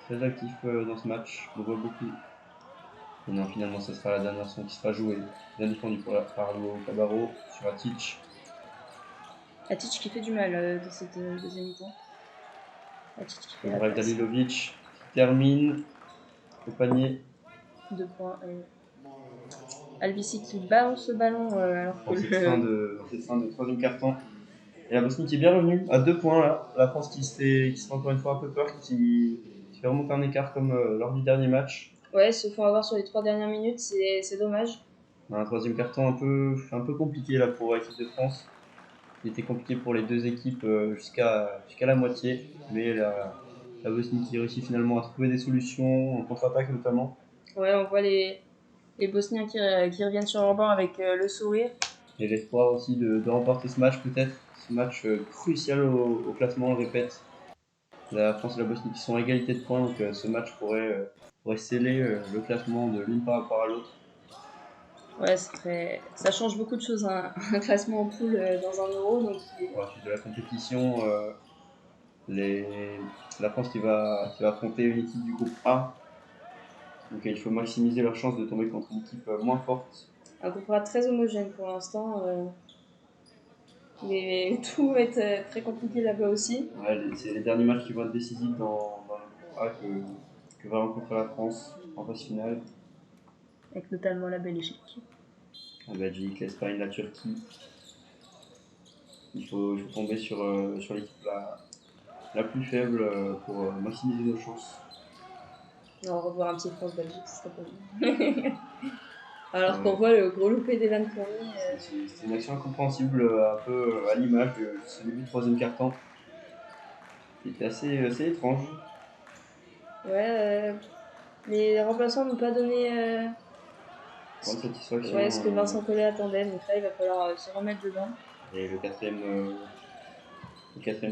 Très actif dans ce match, on le voit beaucoup. Et non, finalement, ce sera la dernière son qui sera jouée. Bien défendu par Luo Cabarro sur Atic. Atic qui fait du mal dans cette deuxième mi-temps. Atic qui fait la Drive passe. Dalilovic qui termine au panier. 2 points. Albissi qui balance le ballon alors que Cette fin de troisième quart-temps. Et la Bosnie qui est bien revenue à 2 points là. La France qui se fait encore une fois un peu peur, qui fait remonter un écart comme lors du dernier match. Ouais, se font avoir sur les 3 dernières minutes, c'est dommage. On a un troisième quart-temps un peu compliqué là pour l'équipe de France. Il était compliqué pour les deux équipes jusqu'à la moitié. Mais la Bosnie qui réussit finalement à trouver des solutions en contre-attaque notamment. Ouais, on voit les Bosniens qui reviennent sur leur banc avec le sourire. Et l'espoir aussi de remporter ce match peut-être. Ce match crucial au classement, on le répète. La France et la Bosnie qui sont à égalité de points, donc ce match pourrait sceller le classement de l'une par rapport à l'autre. Ouais, ça change beaucoup de choses, hein. Un classement en poule dans un euro. Donc Pour la suite de la compétition, la France qui va affronter une équipe du groupe A. Donc il faut maximiser leur chance de tomber contre une équipe moins forte. un groupe A très homogène pour l'instant. Mais tout va être très compliqué là-bas aussi. Ouais, c'est les derniers matchs qui vont être décisifs dans le groupe A que va rencontrer la France en phase finale. Avec notamment la Belgique. La Belgique, l'Espagne, la Turquie. Il faut tomber sur l'équipe la plus faible pour maximiser nos chances. On va revoir un petit France-Belgique, ce serait pas bien. Alors qu'on voit le gros loupé d'Evan Fournier. C'est une action incompréhensible, un peu à l'image de ce début de troisième quart-temps. Qui était assez étrange. Ouais, les remplaçants n'ont pas donné Grande satisfaction. ouais, ce que Vincent Collet attendait, donc là il va falloir se remettre dedans. Et le quatrième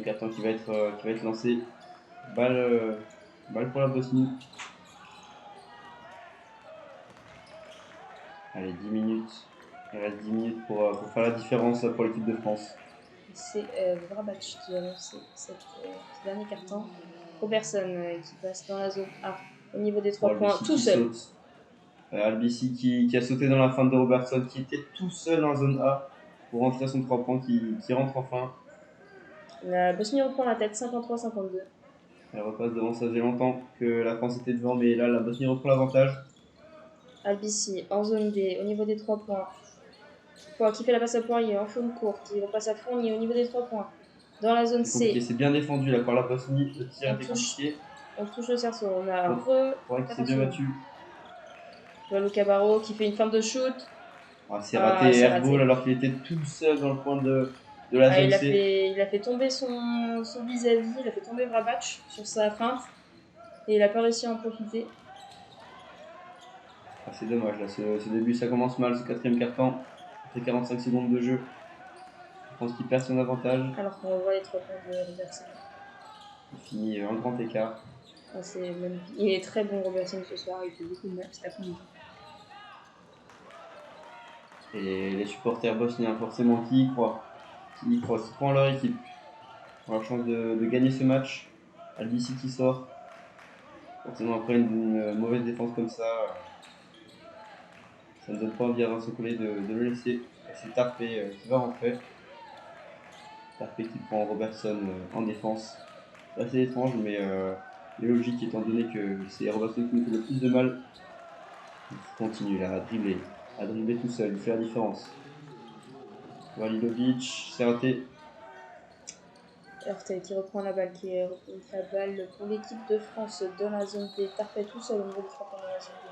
quart-temps qui va être lancé. Balle pour la Bosnie. Allez, 10 minutes. Il reste 10 minutes pour faire la différence là, pour l'équipe de France. C'est Vrabac qui va lancer ce dernier carton. Robertson qui passe dans la zone A au niveau des 3 points tout seul. Albissi qui a sauté dans la fin de Robertson, qui était tout seul dans la zone A pour rentrer son 3 points, qui rentre enfin. La Bosnie reprend la tête, 53-52. Elle repasse devant, ça faisait longtemps que la France était devant, mais là la Bosnie reprend l'avantage. Albissi en zone D au niveau des 3 points. Qui fait la passe à Poirier en faune courte. Il repasse à Fournier au niveau des 3 points. Dans la zone C. C'est bien défendu là par la Bosnie. Le tir était compliqué. On touche le cerceau. On a Poirier qui s'est bien battu. Luo Cabarro qui fait une fin de shoot. C'est raté, airball alors qu'il était tout seul dans le coin de la zone C. Il a fait tomber son vis-à-vis, il a fait tomber Vrabac sur sa feinte et il a pas réussi à en profiter. C'est dommage là, ce début ça commence mal, ce quatrième quart-temps. Après 45 secondes de jeu. Je pense qu'il perd son avantage. Alors qu'on revoit les 3 points de Robertson. Il finit un grand écart. Il est très bon Robertson ce soir, il fait beaucoup de matchs cet après-midi. Et les supporters bosniens forcément qui y croient en leur équipe, en leur chance de gagner ce match. Albissi qui sort. Forcément après une mauvaise défense comme ça ne donne pas envie à Vincent Collet de le laisser. C'est tapé, qui va rentrer. Tarpé qui prend Robertson en défense. C'est assez étrange, mais logique étant donné que c'est Robertson qui nous fait le plus de mal. Il continue là à dribbler tout seul, il fait la différence. Valilovic, c'est raté. Hurtel qui reprend la balle, pour l'équipe de France dans la zone D. Tarpé tout seul au niveau de 3 points dans la zone D.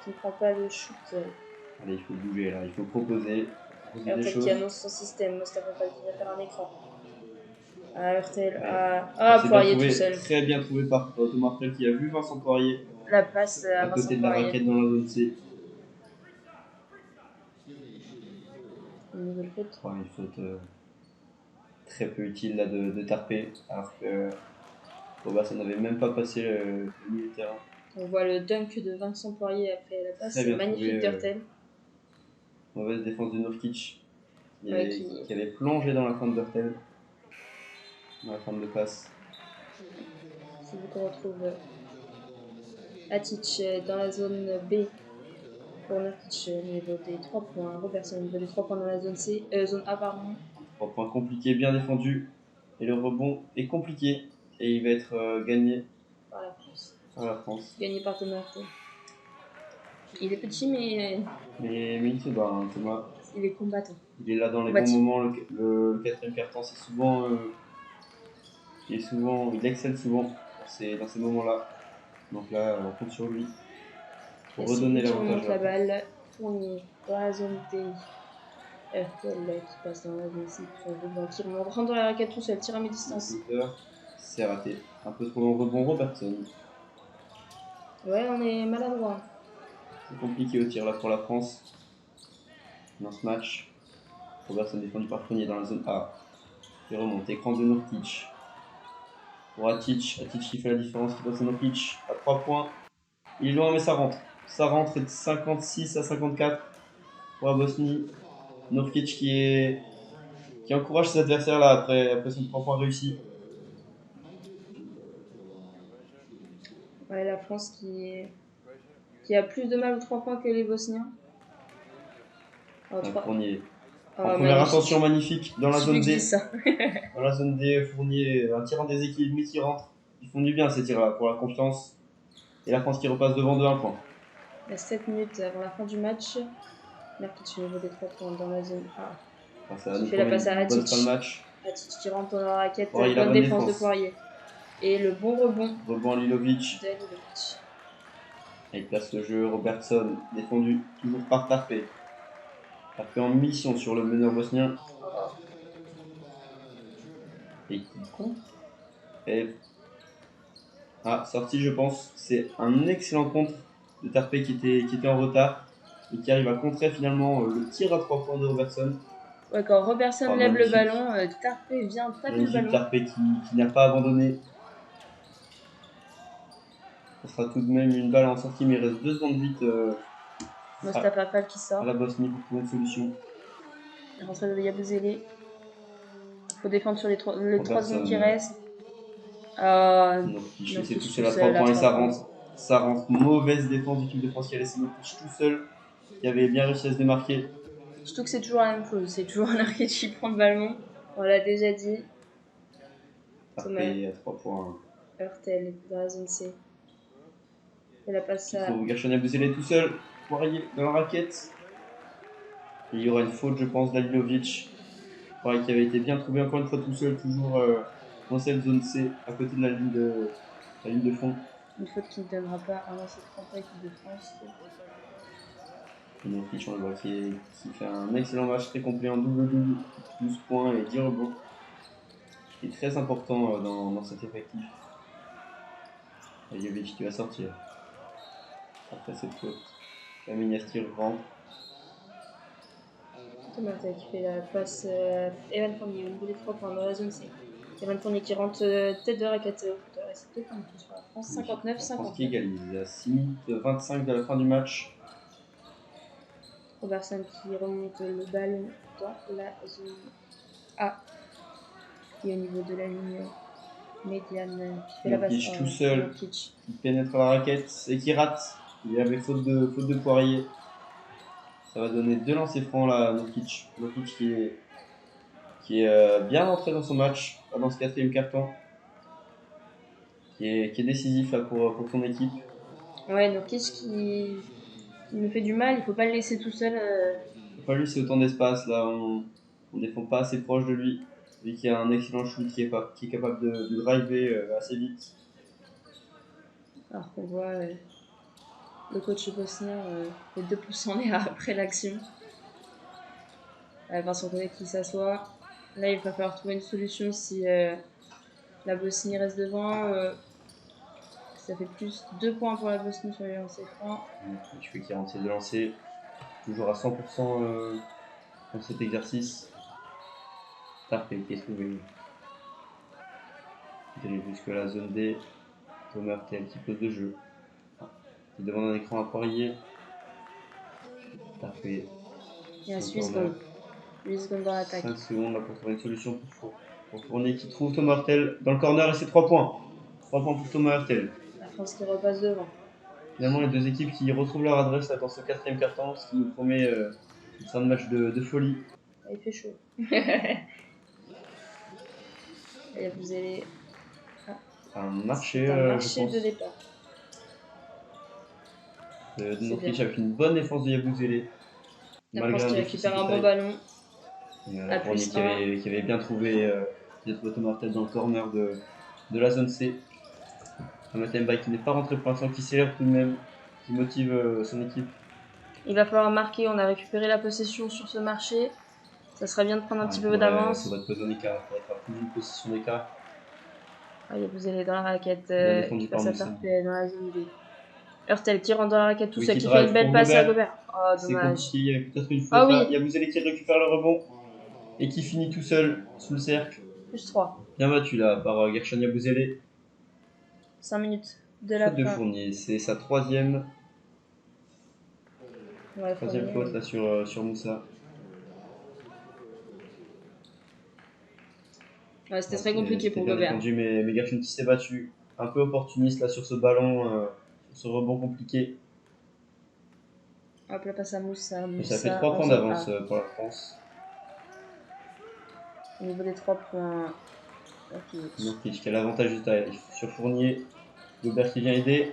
Qui ne prend pas le shoot. Allez, il faut bouger là, il faut proposer des Hurtel choses. qui annonce son système. Mostafa Fall qui vient faire un écran. Hurtel. C'est Poirier tout seul. Très bien trouvé par Thomas Hurtel qui a vu Vincent Poirier. La passe à à Vincent côté de la Poirier. raquette dans la zone C. Une nouvelle faute. Une faute très peu utile là de Tarpé, alors que Robertson n'avait même pas passé le milieu de terrain. On voit le dunk de Vincent Poirier après la passe. Très bien Magnifique trouvé, d'Hurtel. Mauvaise défense de Nurkic qui Qui avait plongé dans la fin de Hurtel, dans la fin de passe. C'est vu qu'on retrouve Atic dans la zone B pour Nurkic au niveau des 3 points. Robertson au niveau des 3 points dans la zone C, zone A pardon. 3 points compliqués, bien défendus. Et le rebond est compliqué. Et il va être gagné Par la France. Gagné par Thomas Hurtel. Il est petit mais il se bat, hein, Thomas. Il est combattant. Il est là dans les bons moments. Le quatrième quart-temps, c'est souvent, il excelle souvent dans ces moments-là. Donc là, on compte sur lui pour redonner l'avantage. La balle, Fournier dans la zone D. Hurtel qui passe dans la zone C. Qui rentre dans la raquette tout seul, tire à mi-distance. C'est raté. Un peu trop long rebond Robertson. Ouais, on est maladroit. C'est compliqué au tir là pour la France dans ce match. Robertson défendu par Fournier dans la zone A. Il remonte, écran de Nurkic. Pour Atic qui fait la différence, qui passe à Nurkic à 3 points. Il est loin mais ça rentre. Ça rentre de 56 à 54 pour la Bosnie. Nurkic qui encourage ses adversaires là après son 3 points réussi. Ouais, la France qui a plus de mal aux 3 points que les Bosniens. Fournier. En première intention magnifique dans la zone D. Dans la zone D, Fournier, un tirant des équipes, mais qui rentre. Ils font du bien ces tirs-là pour la confiance. Et la France qui repasse devant de 1 point. Il y a 7 minutes avant la fin du match. Nurkic au niveau des 3 points dans la zone A. Il fait la passe à Atic. Atic qui rentre dans la raquette. Bonne défense de Poirier. Et le bon rebond. Rebond à Lilovic. Il place le jeu. Robertson défendu toujours par Tarpé. Tarpé en mission sur le meneur bosnien. Et qui compte. Sortie je pense. C'est un excellent contre de Tarpé qui était en retard et qui arrive à contrer finalement le tir à 3 points de Robertson. Ouais, quand Robertson lève le ballon, Tarpé vient taper le ballon. Tarpé qui n'a pas abandonné. Ce sera tout de même une balle en sortie, mais il reste 2 secondes 8. Mostafa Fall qui sort. À la Bosnie pour trouver une solution. La rentrée de Yabusele. Il faut défendre sur les 3 secondes qui restent. C'est tout seul à 3 points et ça rentre. Ça rentre. Mauvaise défense d'équipe de France qui a laissé Nurkic tout seul, qui avait bien réussi à se démarquer. Surtout que c'est toujours la même chose. C'est toujours Nurkic qui prend le ballon. On l'a déjà dit. Tarpé à 3 points. Hurtel dans la zone C. Et la passe à. Gershon Yabusele tout seul. Poirier dans la raquette. Et il y aura une faute, je pense, d'Alilovic. Poirier qui avait été bien trouvé encore une fois tout seul, toujours dans cette zone C, à côté de la ligne de fond. Une faute qui ne donnera pas un lancer de 30 équipe de France. Nurkic, on le voit, qui fait un excellent match très complet en double-double, 12 points et 10 rebonds. Qui est très important dans cet effectif. Alilovic qui va sortir. Après cette faute, Camille Nestir rentre. Thomas qui fait la passe Evan Fournier au niveau des 3 points dans la zone C. Evan Fournier qui rentre tête de raquette et c'est 2 points de plus pour la France. 59-50. France qui égalise à 6 minutes 25 de la fin du match. Robertson qui remonte le ballon dans la zone A. Qui est au niveau de la ligne médiane. Qui fait la passe tout seul. Qui pénètre la raquette et qui rate. Il y avait faute de Poirier. Ça va donner 2 lancers francs là à Nurkic. Nurkic qui qui est bien rentré dans son match, dans ce quatrième carton, qui est décisif là, pour son équipe. Ouais, Nurkic qui nous fait du mal, il faut pas le laisser tout seul. Il faut pas lui laisser autant d'espace, là, on défend pas assez proche de lui, lui qui a un excellent shoot, qui est capable de driver assez vite. Alors qu'on voit le coach bosnien les 2 pouces en l'air après l'action. Vincent Collet qui s'assoit. Là, il va falloir trouver une solution si la Bosnie reste devant. Ça fait plus 2 points pour la Bosnie sur les lancers francs. Je fais 46 de lancer, toujours à 100% dans cet exercice. Parfait, qui est trouvé. D'aller jusque la zone D. Thomas Tel qui pose de jeu. Il demande un écran à Poirier. Parfait. Il reste 8 secondes. 8 secondes dans l'attaque. 5 secondes là, pour trouver une solution pour Fournier qui trouve Thomas Hurtel dans le corner et c'est 3 points. 3 points pour Thomas Hurtel. La France qui repasse devant. Finalement, les deux équipes qui retrouvent leur adresse là, dans ce quatrième quart-temps, ce qui nous promet une fin de match de folie. Il fait chaud. Et vous allez. Un marché, de départ. Nurkic avec une bonne défense de Yabusele. La France qui récupère un bon ballon. Fournier qui avait bien trouvé Thomas Hurtel dans le corner de la zone C. Un Matemba qui n'est pas rentré pour l'instant, qui s'élève tout de même, qui motive son équipe. Il va falloir marquer, on a récupéré la possession sur ce marché. Ça serait bien de prendre un petit peu d'avance. Ça va être besoin d'écart, il faudrait faire plus d'une possession d'écart. Il vous allez dans la raquette, qui passe à Tarpey dans la zone B. Hurtel qui rentre dans la raquette tout seul, qui drive fait une belle passe à Gobert. Oh, dommage. C'est compliqué, il y avait peut-être une faute là. Il y a Bouzélé qui récupère le rebond et qui finit tout seul sous le cercle. Plus 3. Bien battu là par Gershon Yabusele. 5 minutes de la faute de Fournier, c'est sa troisième faute là sur Moussa. Ouais, c'était très compliqué pour Gobert. Mais Gershon qui s'est battu, un peu opportuniste là sur ce ballon, sur ce rebond compliqué. Hop là, passe à Moussa. Et ça fait 3 points d'avance pour la France. Au niveau des 3 points, Nurkic qui a l'avantage sur Fournier. Gobert qui vient aider.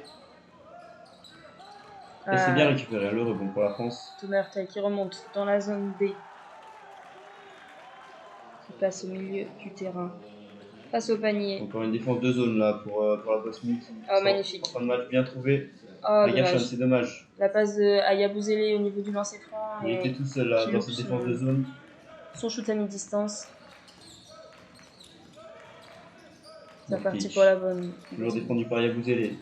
Et c'est bien récupéré le rebond pour la France. Thomas Hurtel qui remonte dans la zone B. Qui passe au milieu du terrain. Passe au panier. Encore une défense de zone là pour la Bosnie. Magnifique. En fin de match bien trouvé. Gershon, c'est dommage. La passe de Yabusele au niveau du lancer franc. Il était tout seul là dans cette défense de zone. Son shoot à mi-distance. C'est parti pour la bonne. Toujours défendu par Yabusele.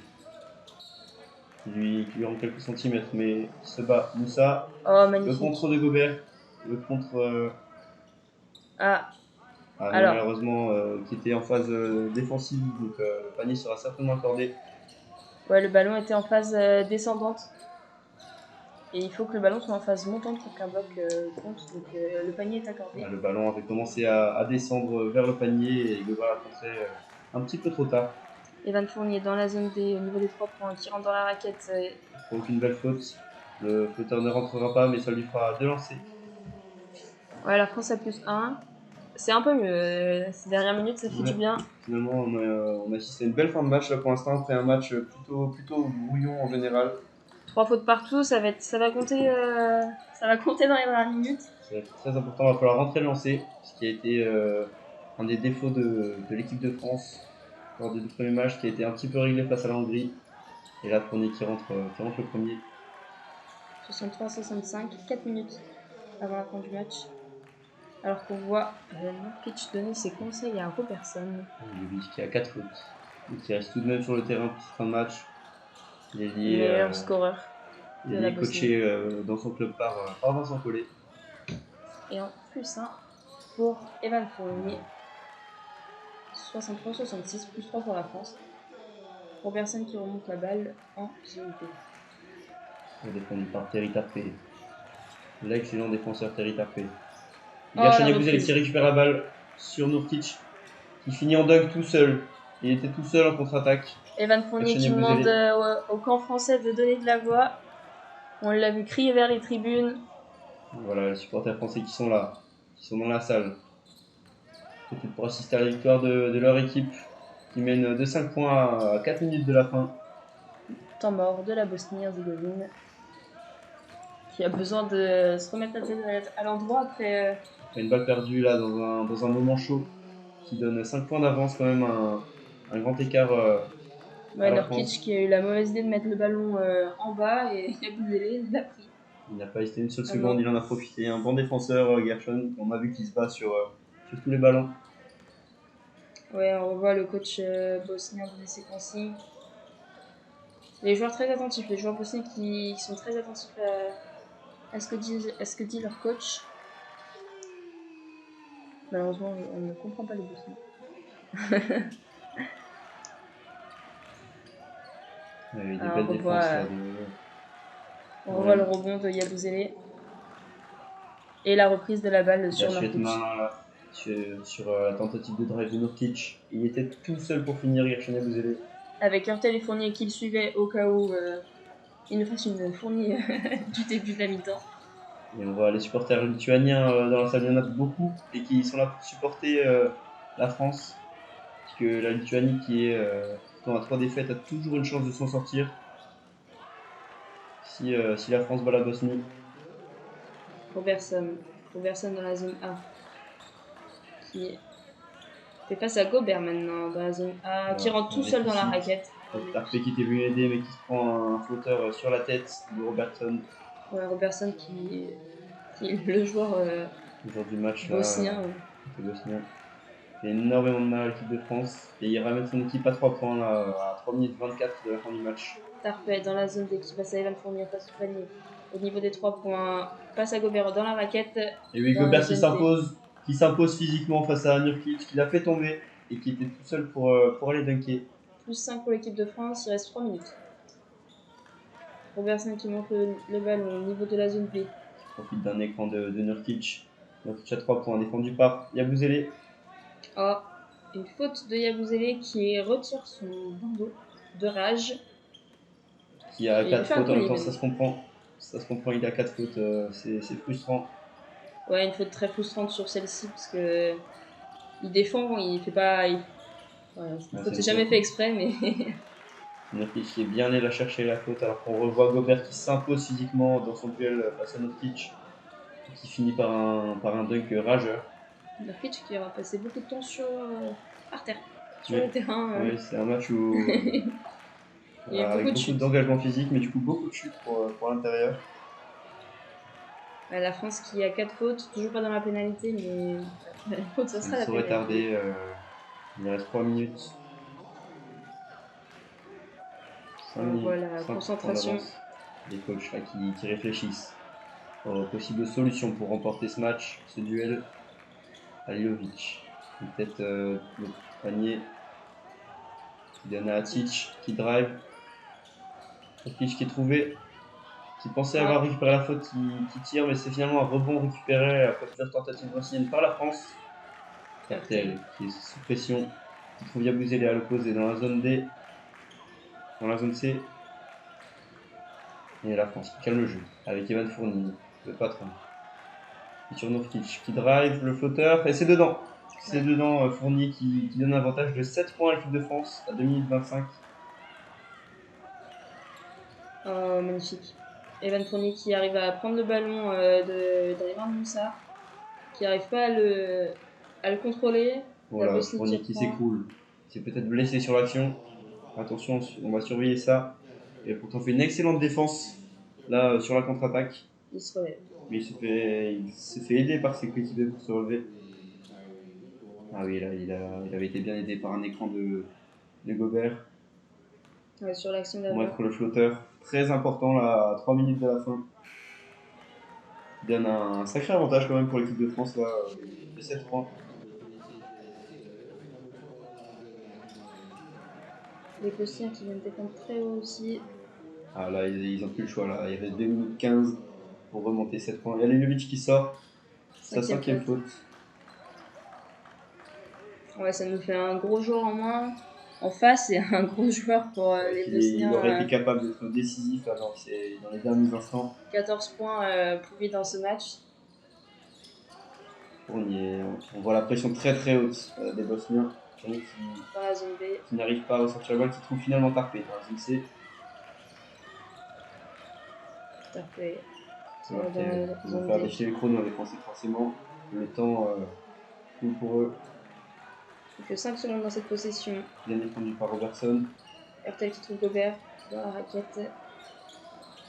Qui lui rend quelques centimètres, mais il se bat. Moussa. Magnifique. Le contre de Gobert. Le contre. Malheureusement, qui était en phase défensive, donc le panier sera certainement accordé. Ouais, le ballon était en phase descendante. Et il faut que le ballon soit en phase montante pour qu'un bloc compte. Donc le panier est accordé. Le ballon avait commencé à descendre vers le panier et Gobert a pensé un petit peu trop tard. Evan Fournier dans la zone D au niveau des 3 points qui rentre dans la raquette. Aucune belle faute. Le flotteur ne rentrera pas, mais ça lui fera 2 lancers. Ouais, la France a plus 1. C'est un peu mieux. Ces dernières minutes, ça fait du bien. Finalement, on a assisté à une belle fin de match là pour l'instant. Après un match plutôt brouillon en général. 3 fautes partout, ça va compter dans les dernières minutes. C'est très important, il va falloir rentrer le lancer, ce qui a été un des défauts de l'équipe de France lors des 2 premiers matchs, qui a été un petit peu réglé face à la Hongrie. Et là, Fournier qui rentre le premier. 63-65, 4 minutes avant la fin du match. Alors qu'on voit Nurkic donner ses conseils à Robertson. Qui a 4 fautes. Et qui reste tout de même sur le terrain pour cette fin de match. Il est lié, meilleur scoreur. Il est coaché dans son club par Vincent Collet. Et en plus 1 pour Evan Fournier. 63-66, plus 3 pour la France. Robertson qui remonte la balle en zone B. Défendu par Terry Tarpey. L'excellent défenseur Terry Tarpey. Gershon Yabusele qui récupère la balle sur Nurkic, qui finit en dunk tout seul. Il était tout seul en contre-attaque. Evan Fournier qui demande au camp français de donner de la voix. On l'a vu crier vers les tribunes. Voilà, les supporters français qui sont là, qui sont dans la salle. Peut-être pour assister à la victoire de leur équipe, qui mène de 5 points à 4 minutes de la fin. Temps mort de la Bosnie-Herzégovine, qui a besoin de se remettre la tête à l'endroit après. Une balle perdue là dans un moment chaud, qui donne 5 points d'avance, quand même un grand écart à la Nurkic France. qui a eu la mauvaise idée de mettre le ballon en bas et Yabusele l'a pris. Il n'a pas hésité une seule Ah seconde, non. il en a profité. Un bon défenseur, Gershon, on a vu qu'il se bat sur tous les ballons. Ouais, on revoit le coach bosnien donner ses consignes. Les joueurs très attentifs, les joueurs bosniens qui sont très attentifs à ce que dit leur coach. Malheureusement, on ne comprend pas les bosniens. Des Ah, belles défenses là. On revoit le rebond de Yabusele. Et la reprise de la balle sur Nurkic. Là, sur la tentative de drive de Nurkic. Il était tout seul pour finir, Gershon Yabusele. Avec Hurtel et Fournier qui le suivaient au cas où il nous fasse une fournie du début de la mi-temps. Et on voit les supporters lituaniens dans la salle, il y en a beaucoup et qui sont là pour supporter la France. Parce que la Lituanie, qui est pourtant à 3 défaites, a toujours une chance de s'en sortir. Si la France bat la Bosnie. Robertson dans la zone A. Qui fait face à Gobert maintenant dans la zone A, voilà, qui rentre tout seul dans la raquette. Tarpé qui était venu aider mais qui se prend un flotteur sur la tête de Robertson. Ouais, Robertson qui est le joueur du match bosnien. Bosnien. Il fait énormément de mal à l'équipe de France et il ramène son équipe à 3 points là, à 3 minutes 24 de la fin du match. Tarpé dans la zone d'équipe face à Evan Fournier face au panier. Au niveau des 3 points, passe à Gobert dans la raquette. Et oui, Gobert qui s'impose physiquement face à Nurkic, qui l'a fait tomber et qui était tout seul pour aller dunker. Plus 5 pour l'équipe de France, il reste 3 minutes. Robertson qui monte le ballon au niveau de la zone B. Il profite d'un écran de Nurkic. Nurkic à 3 points, défendu par Yabusele. Oh, une faute de Yabusele qui retire son bandeau de rage. Qui a 4 fautes en même temps, ça se comprend. Ça se comprend, il a 4 fautes, c'est frustrant. Ouais, une faute très frustrante sur celle-ci parce que il défend, il fait pas. C'est jamais fait exprès, mais. Nurkic qui est bien allé la chercher la faute, alors qu'on revoit Gobert qui s'impose physiquement dans son duel face à Nurkic, qui finit par un dunk rageur. Nurkic qui aura passé beaucoup de temps par terre, sur le terrain. Oui, c'est un match où. Il y a avec beaucoup d'engagement physique, mais du coup beaucoup de chutes pour l'intérieur. La France qui a 4 fautes, toujours pas dans la pénalité, mais la faute, ça sera la pénalité. Retardé, il reste 3 minutes. On voit la concentration. Les coachs là, qui réfléchissent aux possibles solutions pour remporter ce match, ce duel. Alilovic, peut-être le panier qui donne à Atic, qui drive. Atic qui est trouvé, qui pensait avoir récupéré la faute, qui tire, mais c'est finalement un rebond récupéré après plusieurs tentatives bosniennes par la France. Hurtel qui est sous pression, qui trouve Yabusele à l'opposé dans la zone D, dans la zone C. Et la France qui calme le jeu avec Evan Fournier, le patron. Et sur Nurkic qui drive le flotteur et c'est dedans. C'est dedans Fournier qui donne un avantage de 7 points à l'équipe de France à 2 minutes 25. Oh, magnifique. Evan Fournier qui arrive à prendre le ballon d'Ayman Moussa, qui n'arrive pas à le contrôler. Voilà, Fournier qui s'écroule. Il s'est peut-être blessé sur l'action. Attention, on va surveiller ça. Et pourtant fait une excellente défense là sur la contre-attaque. Il se relève. Mais il se fait aider par ses coéquipiers pour se relever. Ah oui, là, il avait été bien aidé par un écran de Gobert. Ouais, sur l'action d'avant. Pour mettre le flotteur. Très important là, à 3 minutes de la fin. Il donne un sacré avantage quand même pour l'équipe de France là, de 7 points. Les Bosniens qui viennent défendre très haut aussi. Ah là, ils ont plus le choix là. Il reste 2 minutes 15 pour remonter 7 points. Il y a Alilovic qui sort. Sa 5e faute. Ouais, ça nous fait un gros joueur en moins en face et un gros joueur pour les Bosniens. Il aurait été capable d'être décisif là, dans les derniers instants. 14 points pour lui dans ce match. Fournier. On voit la pression très très haute des Bosniens. Fournier Dans la zone B. qui n'arrive pas à ressortir la balle, qui trouve finalement Tarpé dans la zone C. Tarpé. Ça va faire défiler le chrono, les Français forcément. Le temps coule pour eux. Il fait 5 secondes dans cette possession. Bien défendu par Robertson. Hertel qui trouve Gobert dans la raquette.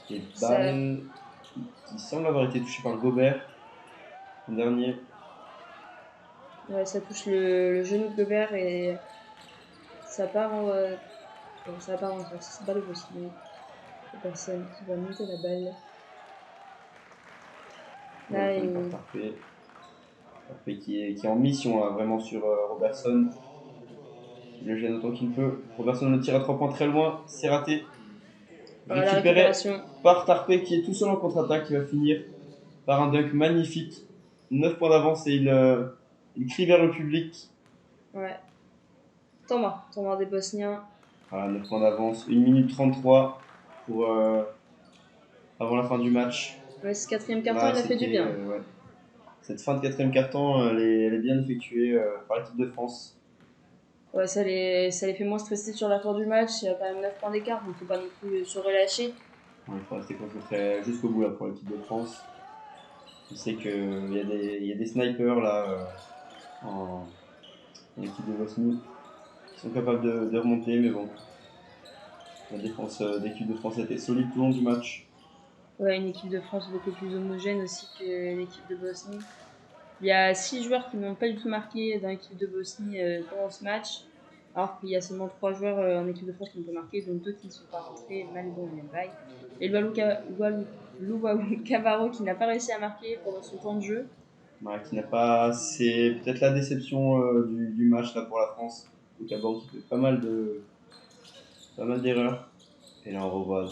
Et balle qui semble avoir été touchée par Gobert. En dernier. Ouais, ça touche le genou de Gobert et ça part en. Ça part en c'est pas le Bosnie. La personne qui va monter la balle. Là, Tarpé. Tarpé qui est en mission là, vraiment sur Robertson. Il le gêne autant qu'il peut. Robertson le tire à 3 points très loin. C'est raté. Récupéré par Tarpé qui est tout seul en contre-attaque. Qui va finir par un dunk magnifique. 9 points d'avance et il crie vers le public. Ouais. Tombant des Bosniens. Voilà, 9 points d'avance. 1 minute 33 pour, avant la fin du match. Ouais, ce quatrième quart-temps, il a fait du bien. Ouais. Cette fin de quatrième quart-temps, elle est bien effectuée par l'équipe de France. Ouais, ça les fait moins stresser sur la fin du match. Il y a quand même 9 points d'écart, donc il ne faut pas non plus se relâcher. Ouais, il faut rester concentré jusqu'au bout là, pour l'équipe de France. On sait qu'il y a des snipers là, en équipe de Bosnie qui sont capables de remonter, mais bon. La défense d'équipe de France a été solide tout le long du match. Ouais, une équipe de France beaucoup plus homogène aussi que l'équipe de Bosnie. Il y a 6 joueurs qui n'ont pas du tout marqué dans l'équipe de Bosnie pendant ce match, alors qu'il y a seulement 3 joueurs en équipe de France qui n'ont pas marqué, donc 2 qui ne sont pas rentrés, Malbon et Mbaye. Et Luwawu Cabarro qui n'a pas réussi à marquer pendant son temps de jeu. Ouais, c'est peut-être la déception du match là, pour la France. Le Cabarro qui fait pas mal d'erreurs. Et là on revoit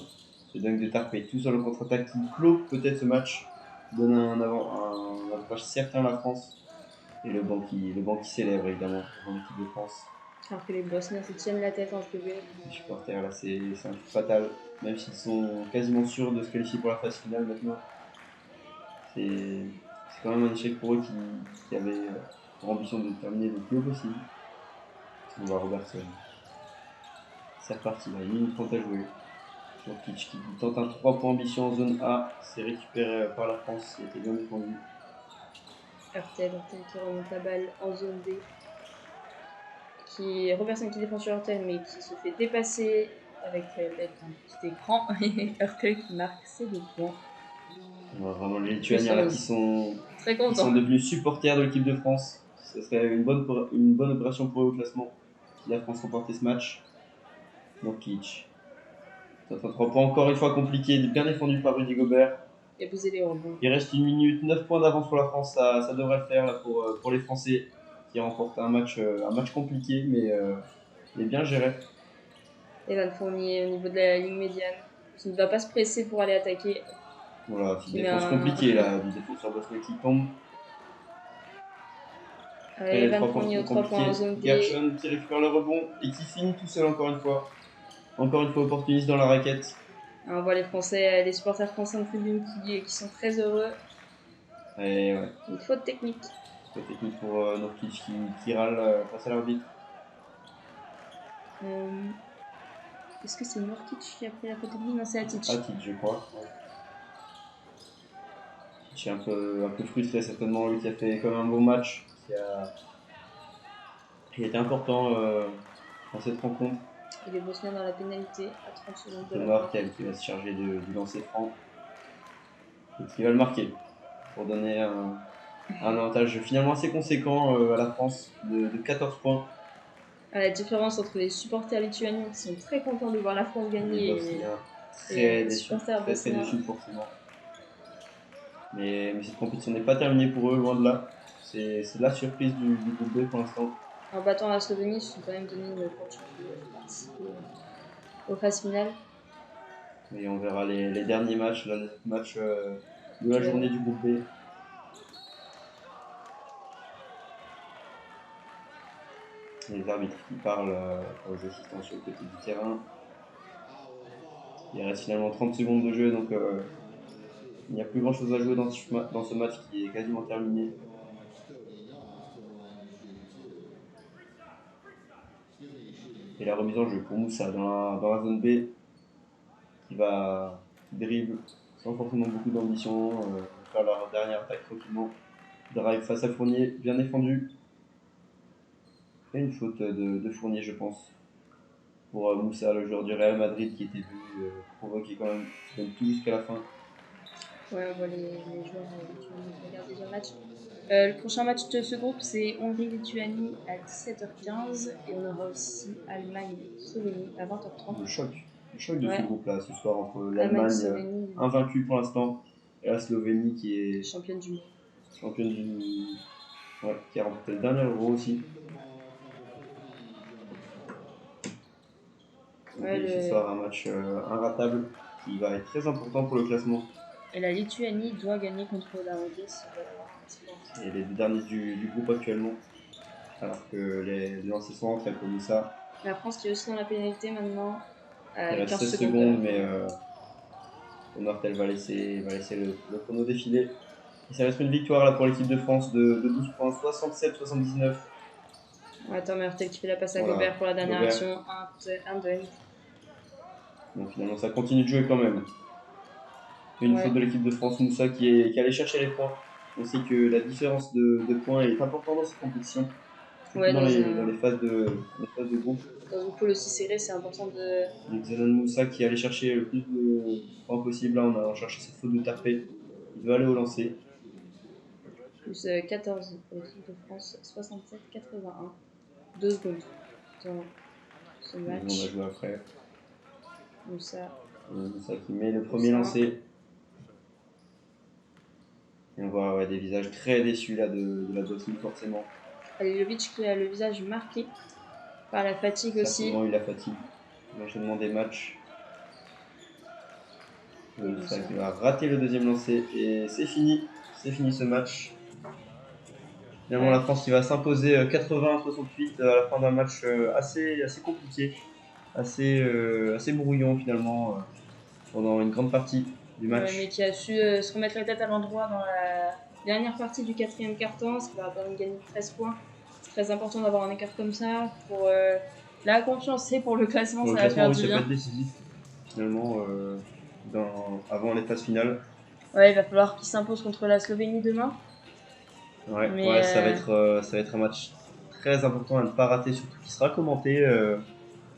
ce dunk de Tarpé tout seul en contre-attaque qui clôt peut-être ce match, donne un avantage certain à la France. Et le banc qui célèbre évidemment en équipe de France. Alors que les Bosniens se tiennent la tête en PB. Les supporters là c'est un coup fatal, même s'ils sont quasiment sûrs de se qualifier pour la phase finale maintenant. C'est quand même un échec pour eux qui avaient pour ambition de terminer le plus haut possible. On voit Robertson. C'est reparti, là, 1 minute 30 à jouer. Jokic qui tente un 3 points ambition en zone A, c'est récupéré par la France, il était bien défendu. Hertel qui remonte la balle en zone D. Robertson qui défend sur Hertel mais qui se fait dépasser avec l'aide d'un petit écran. Et Hertel qui marque ses 2 points. On voit vraiment les Lituaniens là qui sont devenus supporters de l'équipe de France. Ce serait une bonne opération pour eux au classement si la France remportait ce match. Jokic. Ça fait 3 points encore une fois compliqué, bien défendu par Rudy Gobert. Il a bousé les rebonds. Il reste 1 minute, 9 points d'avance pour la France, ça devrait le faire là, pour les Français qui remportent un match compliqué mais bien géré. Evan Fournier au niveau de la ligne médiane, qui ne va pas se presser pour aller attaquer. Voilà, petite défense compliquée là, du défenseur bosnien qui tombe. Evan Fournier au 3 points en zone D. Gershon qui récupère le rebond et qui finit tout seul encore une fois. Encore une fois opportuniste dans la raquette. On voit les supporters français en tribune qui sont très heureux. Et ouais. Une faute technique. Faute technique pour Nurkic qui râle face à l'arbitre. Est-ce que c'est Nurkic qui a pris la faute technique? Non, c'est Atic. Atic, je crois. Atic est un peu frustré certainement, lui qui a fait quand même un bon match, qui a été important dans cette rencontre. Et les Bosniens dans la pénalité à 30 secondes de la fin. Qui va se charger du lancer franc et qui va le marquer pour donner un avantage finalement assez conséquent à la France de 14 points. La différence entre les supporters lituaniens qui sont très contents de voir la France gagner et les supporters très déçus forcément. Mais cette compétition n'est pas terminée pour eux, loin de là. C'est la surprise du groupe B pour l'instant. En battant la Slovénie, ils se sont quand même donné une chance de participer aux phases finales. Et on verra les derniers matchs, les matchs de la journée du groupe B. Les arbitres qui parlent aux assistants sur le côté du terrain. Il reste finalement 30 secondes de jeu, donc il n'y a plus grand chose à jouer dans ce match qui est quasiment terminé. Et la remise en jeu pour Moussa dans la zone B, qui dribble sans forcément beaucoup d'ambition, faire leur dernière attaque tranquillement. Drive face à Fournier, bien défendu. Et une faute de Fournier, je pense, pour Moussa, le joueur du Real Madrid, qui était venu provoquer quand même tout jusqu'à la fin. Ouais, on voit les joueurs lituaniens regarder le match. Le prochain match de ce groupe, c'est Hongrie-Lituanie à 17h15 et on aura aussi Allemagne-Slovénie à 20h30. Le choc de ce Ouais. groupe-là ce soir entre Allemagne, l'Allemagne, Slovénie, invaincue pour l'instant, et la Slovénie qui est championne du monde. championne ouais, qui a remporté le dernier Euro aussi. Ouais, Ce soir, un match inratable qui va être très important pour le classement. Et la Lituanie doit gagner contre la Hongrie si elle veut avoir un espoir. Et les deux derniers du groupe actuellement, alors que les lancers sont rentrés comme ça. La France qui est aussi dans la pénalité maintenant. Il reste 16 secondes, mais Nortel va laisser le chrono défiler. Et ça reste une victoire là pour l'équipe de France de 12 points, 67-79. Ouais, Tom Hurtel qui fait la passe à Gobert pour la dernière action. Un dunk. Donc finalement, ça continue de jouer quand même. Une faute de l'équipe de France, Moussa qui allait chercher les points. On sait que la différence de points est importante dans cette compétition. Ouais, dans les phases de groupe. Dans une poule aussi serrée, c'est important de. Donc Zenon Moussa qui allait chercher le plus de points possible. Là, on a cherché cette faute de Tarpé. Il veut aller au lancer. Plus 14 pour l'équipe de France, 67-81. 2 secondes dans ce match. On a joué après. Moussa qui met le premier lancer. Et on voit des visages très déçus là de la Bosnie forcément. Halilovic qui a le visage marqué par la fatigue aussi. Certainement eu la fatigue. L'enchaînement des matchs. Moussa qui va rater le deuxième lancer et c'est fini. C'est fini ce match. Finalement, la France qui va s'imposer 80-68 à la fin d'un match assez compliqué, assez brouillon finalement pendant une grande partie du match. Ouais, mais qui a su se remettre la tête à l'endroit dans la dernière partie du quatrième quart-temps, ce qui va permettre de gagner 13 points. C'est très important d'avoir un écart comme ça pour la confiance et pour le classement, ça va faire du bien. Ça peut être décisif finalement avant les phases finales. Ouais, il va falloir qu'il s'impose contre la Slovénie demain. Ouais, ça va être un match très important à ne pas rater, surtout qui sera commenté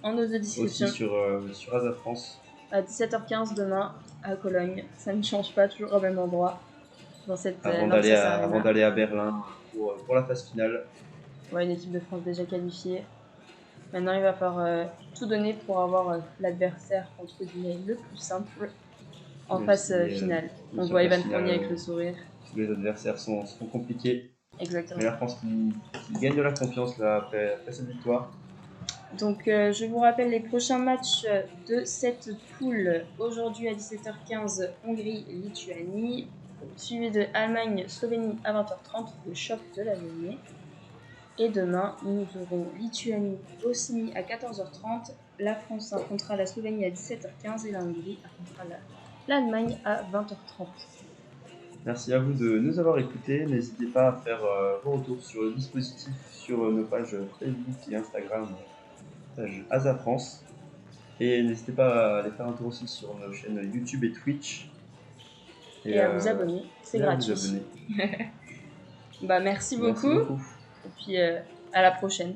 en audio-discussion aussi sur Asa France. À 17h15 demain à Cologne. Ça ne change pas, toujours au même endroit. Dans cette, avant d'aller à Berlin pour la phase finale. Ouais, une équipe de France déjà qualifiée. Maintenant, il va falloir tout donner pour avoir l'adversaire entre guillemets le plus simple en phase finale. On voit Evan Fournier avec le sourire. Tous les adversaires sont compliqués. Exactement. Mais la France qui gagne de la confiance là, après cette victoire. Donc, je vous rappelle les prochains matchs de cette poule. Aujourd'hui à 17h15, Hongrie-Lituanie, suivi de Allemagne-Slovénie à 20h30, le choc de la journée. Et demain, nous aurons Lituanie-Bosnie à 14h30, la France affrontera la Slovénie à 17h15 et la Hongrie affrontera l'Allemagne à 20h30. Merci à vous de nous avoir écoutés. N'hésitez pas à faire vos retours sur le dispositif sur nos pages Facebook et Instagram, page Asa France. Et n'hésitez pas à aller faire un tour aussi sur nos chaînes YouTube et Twitch. Et à vous abonner, c'est gratuit. Bah, merci beaucoup. Et puis à la prochaine.